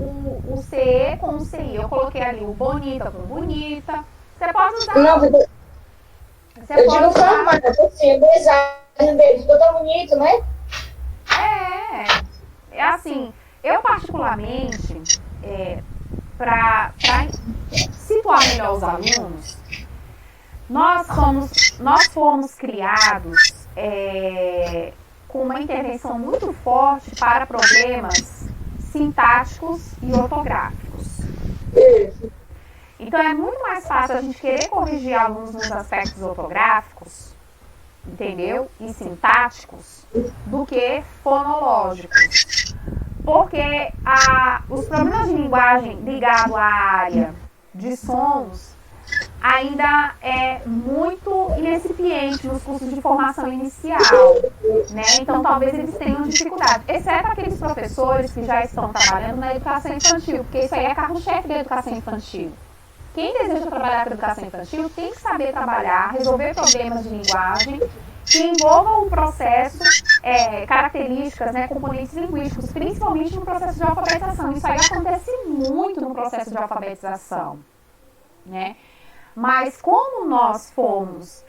o CE com o CI. Eu coloquei ali o bonita com bonita. Você pode usar. Não, eu digo formato, assim, o design dele ficou tão bonito, né? É assim, eu particularmente, para situar melhor os alunos, nós fomos criados com uma intervenção muito forte para problemas sintáticos e ortográficos. Então é muito mais fácil a gente querer corrigir alunos nos aspectos ortográficos, entendeu? E sintáticos, do que fonológicos. Porque os problemas de linguagem ligados à área de sons ainda é muito incipiente nos cursos de formação inicial, né? Então talvez eles tenham dificuldade, exceto aqueles professores que já estão trabalhando na educação infantil, porque isso aí é carro-chefe da educação infantil. Quem deseja trabalhar com educação infantil tem que saber trabalhar, resolver problemas de linguagem que envolvam o processo, características, né, componentes linguísticos, principalmente no processo de alfabetização. Isso aí acontece muito no processo de alfabetização, né? Mas como nós fomos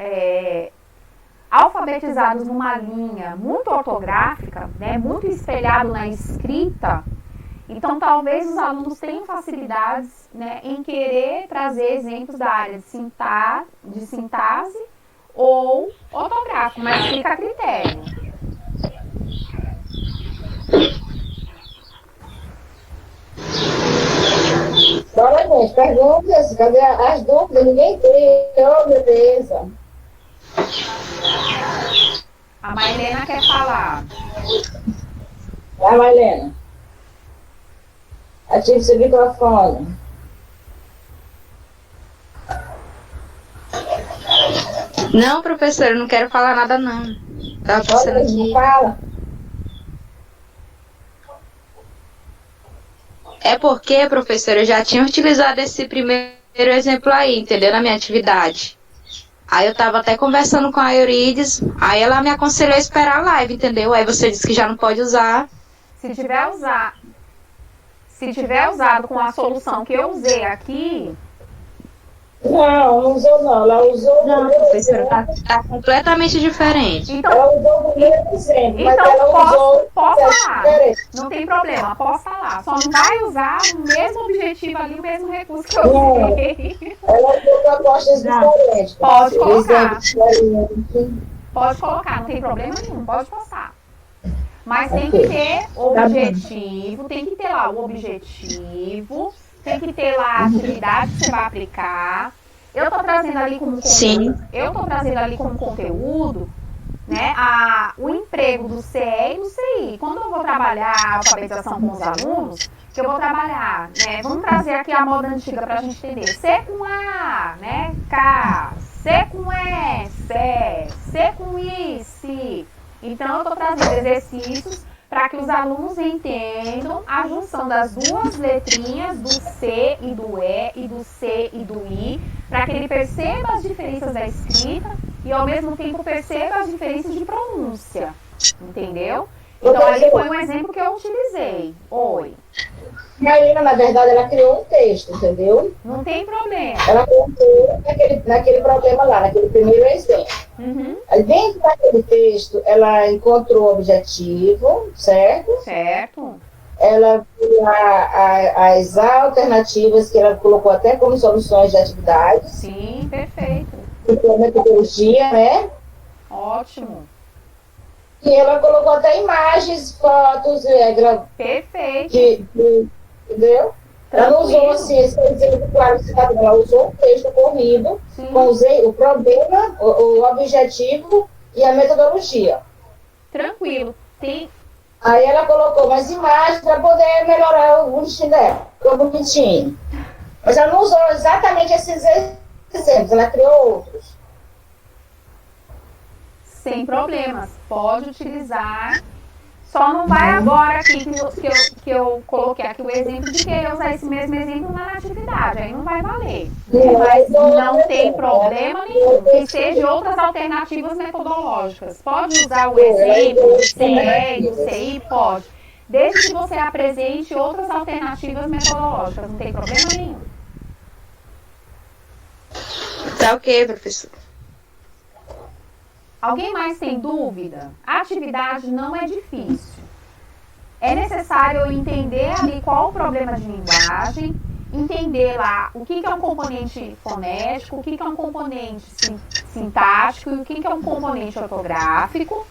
alfabetizados numa linha muito ortográfica, né, muito espelhado na escrita, então talvez os alunos tenham facilidades, né, em querer trazer exemplos da área de sintaxe ou ortográfico, mas fica a critério. Bora, gente, perguntas, cadê as dúvidas? Ninguém tem, oh, beleza. A Mailena quer falar. Vai, Mailena. Ative seu microfone. Não, professora, eu não quero falar nada, não. Tava pensando aqui. Fala. É porque, professora, eu já tinha utilizado esse primeiro exemplo aí, entendeu? Na minha atividade. Aí eu tava até conversando com a Eurides, aí ela me aconselhou a esperar a live, entendeu? Aí você disse que já não pode usar. Se tiver usado com a solução que eu usei aqui... Não usou não. Ela usou... Não, professora, tá completamente diferente. Então, ela usou o mesmo exemplo, mas então ela usou... posso falar. Não tem problema, posso falar. Só não vai usar o mesmo objetivo ali, o mesmo recurso que eu usei. Ela usou propostas diferentes. Pode colocar. Pode colocar, não tem problema nenhum, pode postar. Mas tem que ter objetivo, tem que ter lá o objetivo, tem que ter lá a atividade que você vai aplicar. Eu tô trazendo ali como conteúdo, Sim. Eu tô trazendo ali como conteúdo, né, o emprego do CE e do CI. Quando eu vou trabalhar a alfabetização com os alunos, que eu vou trabalhar, né, vamos trazer aqui a moda antiga pra gente entender. C com A, né, K, C com S, C com I, C. Então, eu tô trazendo exercícios para que os alunos entendam a junção das duas letrinhas do C e do E e do C e do I, para que ele perceba as diferenças da escrita e ao mesmo tempo perceba as diferenças de pronúncia, entendeu? Então ali foi um exemplo que eu utilizei. Oi. Marina, na verdade, ela criou um texto, entendeu? Não tem problema. Ela colocou naquele problema lá, naquele primeiro exemplo. Uhum. Dentro daquele texto, ela encontrou o objetivo, certo? Certo. Ela viu as alternativas que ela colocou até como soluções de atividades. Sim, perfeito. A metodologia, né? Ótimo. E ela colocou até imagens, fotos, perfeito. Entendeu? Ela não usou assim, esse exemplo claro que você está vendo, ela usou o texto corrido, com o problema, o objetivo e a metodologia. Tranquilo. Aí ela colocou umas imagens para poder melhorar o ensino dela. Ficou bonitinho. Mas ela não usou exatamente esses exemplos, ela criou outros. Sem problemas. Pode utilizar. Só não vai agora aqui que eu coloquei aqui o exemplo de querer usar esse mesmo exemplo na atividade. Aí não vai valer. Mas não tem problema nenhum. Que seja outras alternativas metodológicas. Pode usar o exemplo do CE e do CI? Pode. Desde que você apresente outras alternativas metodológicas. Não tem problema nenhum. Tá ok, professor. Alguém mais tem dúvida? A atividade não é difícil. É necessário eu entender ali qual o problema de linguagem, entender lá o que é um componente fonético, o que é um componente sintático e o que é um componente ortográfico,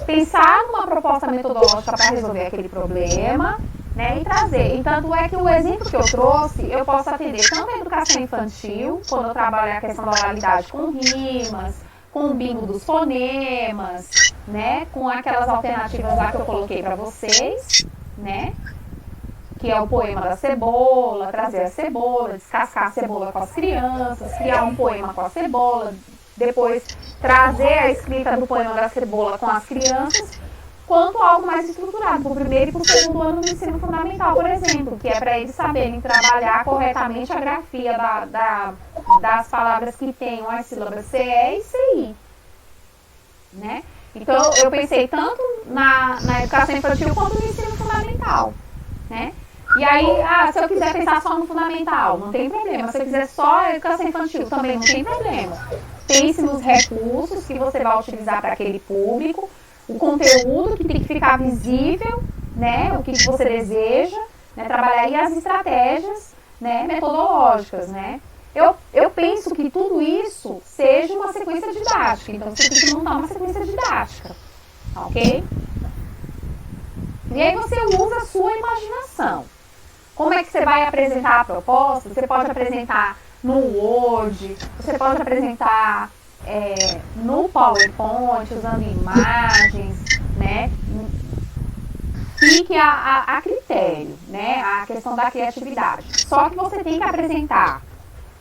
pensar numa proposta metodológica para resolver aquele problema, né, e trazer. E tanto é que o exemplo que eu trouxe, eu posso atender tanto a educação infantil, quando eu trabalho a questão da oralidade com rimas, com o bingo dos fonemas, né? Com aquelas alternativas lá que eu coloquei para vocês, né? Que é o poema da cebola, trazer a cebola, descascar a cebola com as crianças, criar um poema com a cebola, depois trazer a escrita do poema da cebola com as crianças, quanto algo mais estruturado, para o primeiro e para o segundo ano do ensino fundamental, por exemplo, que é para eles saberem trabalhar corretamente a grafia das palavras que tenham as sílabas CE e CI. Então, eu pensei tanto na educação infantil quanto no ensino fundamental, né? E aí, se eu quiser pensar só no fundamental, não tem problema. Se eu quiser só a educação infantil, também não tem problema. Pense nos recursos que você vai utilizar para aquele público, o conteúdo que tem que ficar visível, né? O que você deseja, né? Trabalhar aí as estratégias, né? Metodológicas, né? Eu penso que tudo isso seja uma sequência didática. Então, você tem que montar uma sequência didática, ok? E aí você usa a sua imaginação. Como é que você vai apresentar a proposta? Você pode apresentar no Word, você pode apresentar no PowerPoint, usando imagens, né? Fique a critério, né? A questão da criatividade. Só que você tem que apresentar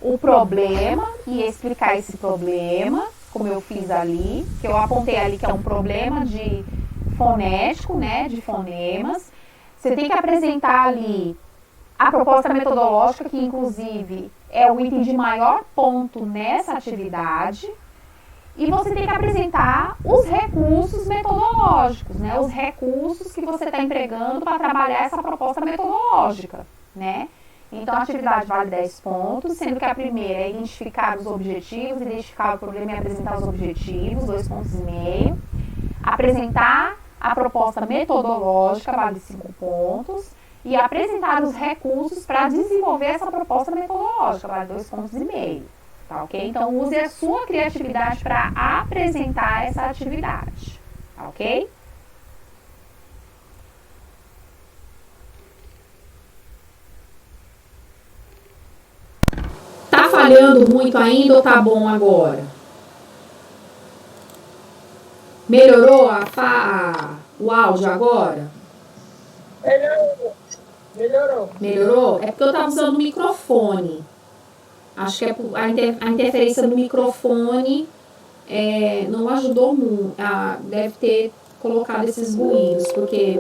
o problema e explicar esse problema, como eu fiz ali, que eu apontei ali que é um problema de fonético, né? De fonemas. Você tem que apresentar ali a proposta metodológica, que inclusive é o item de maior ponto nessa atividade. E você tem que apresentar os recursos metodológicos, né? Os recursos que você está empregando para trabalhar essa proposta metodológica, né? Então, a atividade vale 10 pontos, sendo que a primeira é identificar os objetivos, identificar o problema e apresentar os objetivos, 2,5 pontos. Apresentar a proposta metodológica, vale 5 pontos. E apresentar os recursos para desenvolver essa proposta metodológica, vale 2,5 pontos. Tá, ok? Então, use a sua criatividade para apresentar essa atividade. Tá, ok? Tá falhando muito ainda ou tá bom agora? Melhorou o áudio agora? Melhorou? É porque eu tava usando o microfone. Acho que a interferência do microfone não ajudou muito. Deve ter colocado esses ruídos, porque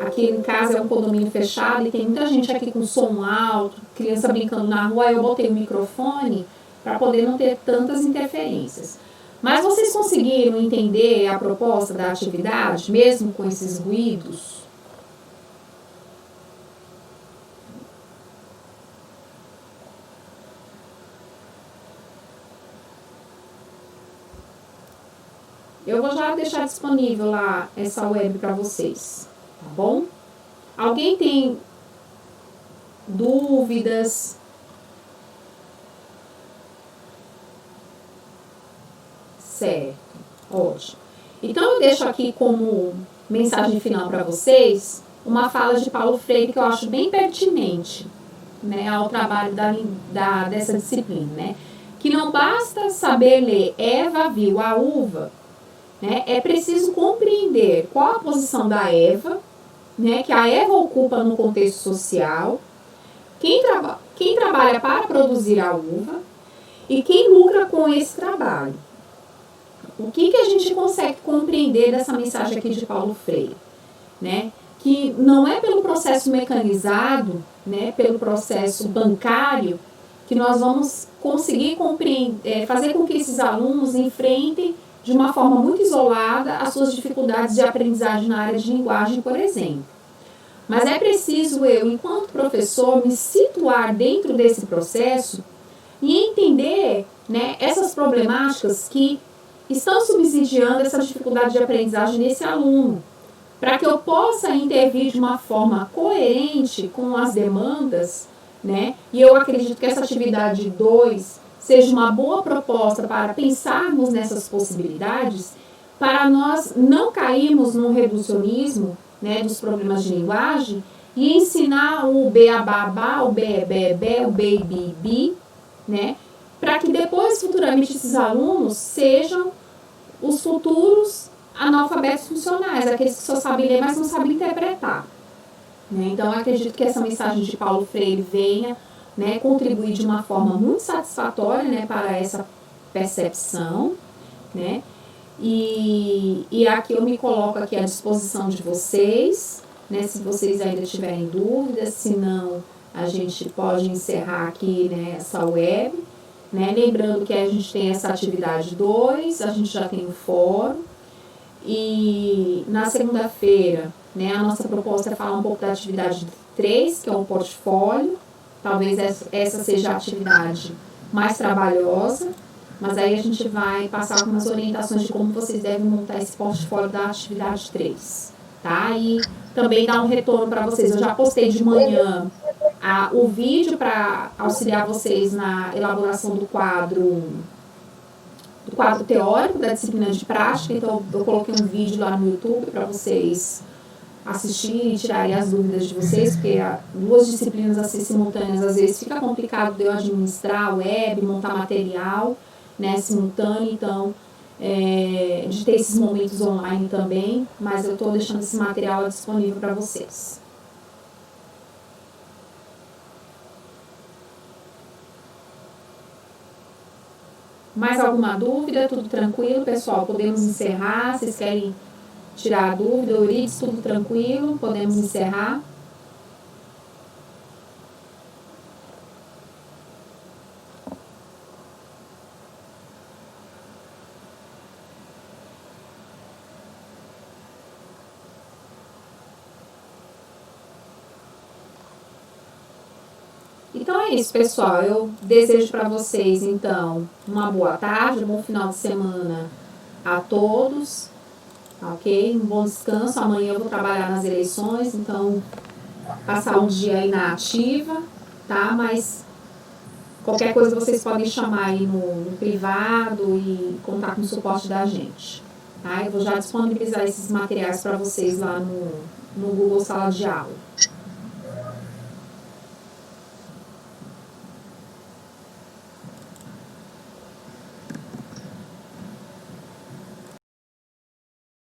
aqui em casa é um condomínio fechado e tem muita gente aqui com som alto, criança brincando na rua. Aí eu botei o microfone para poder não ter tantas interferências. Mas vocês conseguiram entender a proposta da atividade, mesmo com esses ruídos? Eu vou já deixar disponível lá essa web para vocês, tá bom? Alguém tem dúvidas? Certo, ótimo. Então eu deixo aqui como mensagem final para vocês uma fala de Paulo Freire que eu acho bem pertinente, né, ao trabalho dessa disciplina, né? Que não basta saber ler Eva viu a uva, né? É preciso compreender qual a posição da Eva, né, que a Eva ocupa no contexto social, quem trabalha para produzir a uva e quem lucra com esse trabalho. O que a gente consegue compreender dessa mensagem aqui de Paulo Freire, né? Que não é pelo processo mecanizado, né, pelo processo bancário, que nós vamos conseguir fazer com que esses alunos enfrentem de uma forma muito isolada as suas dificuldades de aprendizagem na área de linguagem, por exemplo. Mas é preciso eu, enquanto professor, me situar dentro desse processo e entender, né, essas problemáticas que estão subsidiando essa dificuldade de aprendizagem desse aluno, para que eu possa intervir de uma forma coerente com as demandas, né? E eu acredito que essa atividade 2 seja uma boa proposta para pensarmos nessas possibilidades, para nós não cairmos no reducionismo, né, dos problemas de linguagem e ensinar o beababá, o bebebé, o beibibi, né, para que depois, futuramente, esses alunos sejam os futuros analfabetos funcionais, aqueles que só sabem ler, mas não sabem interpretar. Né? Então, eu acredito que essa mensagem de Paulo Freire venha, né, contribuir de uma forma muito satisfatória, né, para essa percepção, né? E aqui eu me coloco aqui à disposição de vocês, né, se vocês ainda tiverem dúvidas, se não, a gente pode encerrar aqui, né, essa web, né? Lembrando que a gente tem essa atividade 2, a gente já tem o fórum, E na segunda-feira, né, a nossa proposta é falar um pouco da atividade 3, que é o portfólio. Talvez essa seja a atividade mais trabalhosa, mas aí a gente vai passar algumas orientações de como vocês devem montar esse portfólio da atividade 3, tá? E também dar um retorno para vocês. Eu já postei de manhã o vídeo para auxiliar vocês na elaboração do quadro teórico da disciplina de prática. Então, eu coloquei um vídeo lá no YouTube para vocês assistirem e tirarem as dúvidas de vocês, porque duas disciplinas assim simultâneas, às vezes fica complicado de eu administrar web, montar material, né, simultâneo. Então, de ter esses momentos online também, mas eu estou deixando esse material disponível para vocês. Mais alguma dúvida? Tudo tranquilo, pessoal? Podemos encerrar? Vocês querem tirar a dúvida? Euridice, tudo tranquilo? Podemos encerrar? Então é isso, pessoal. Eu desejo para vocês, então, uma boa tarde, um bom final de semana a todos, ok? Um bom descanso. Amanhã eu vou trabalhar nas eleições, então passar um dia aí na ativa, tá? Mas qualquer coisa vocês podem chamar aí no privado e contar com o suporte da gente, tá? Eu vou já disponibilizar esses materiais para vocês lá no Google Sala de Aula.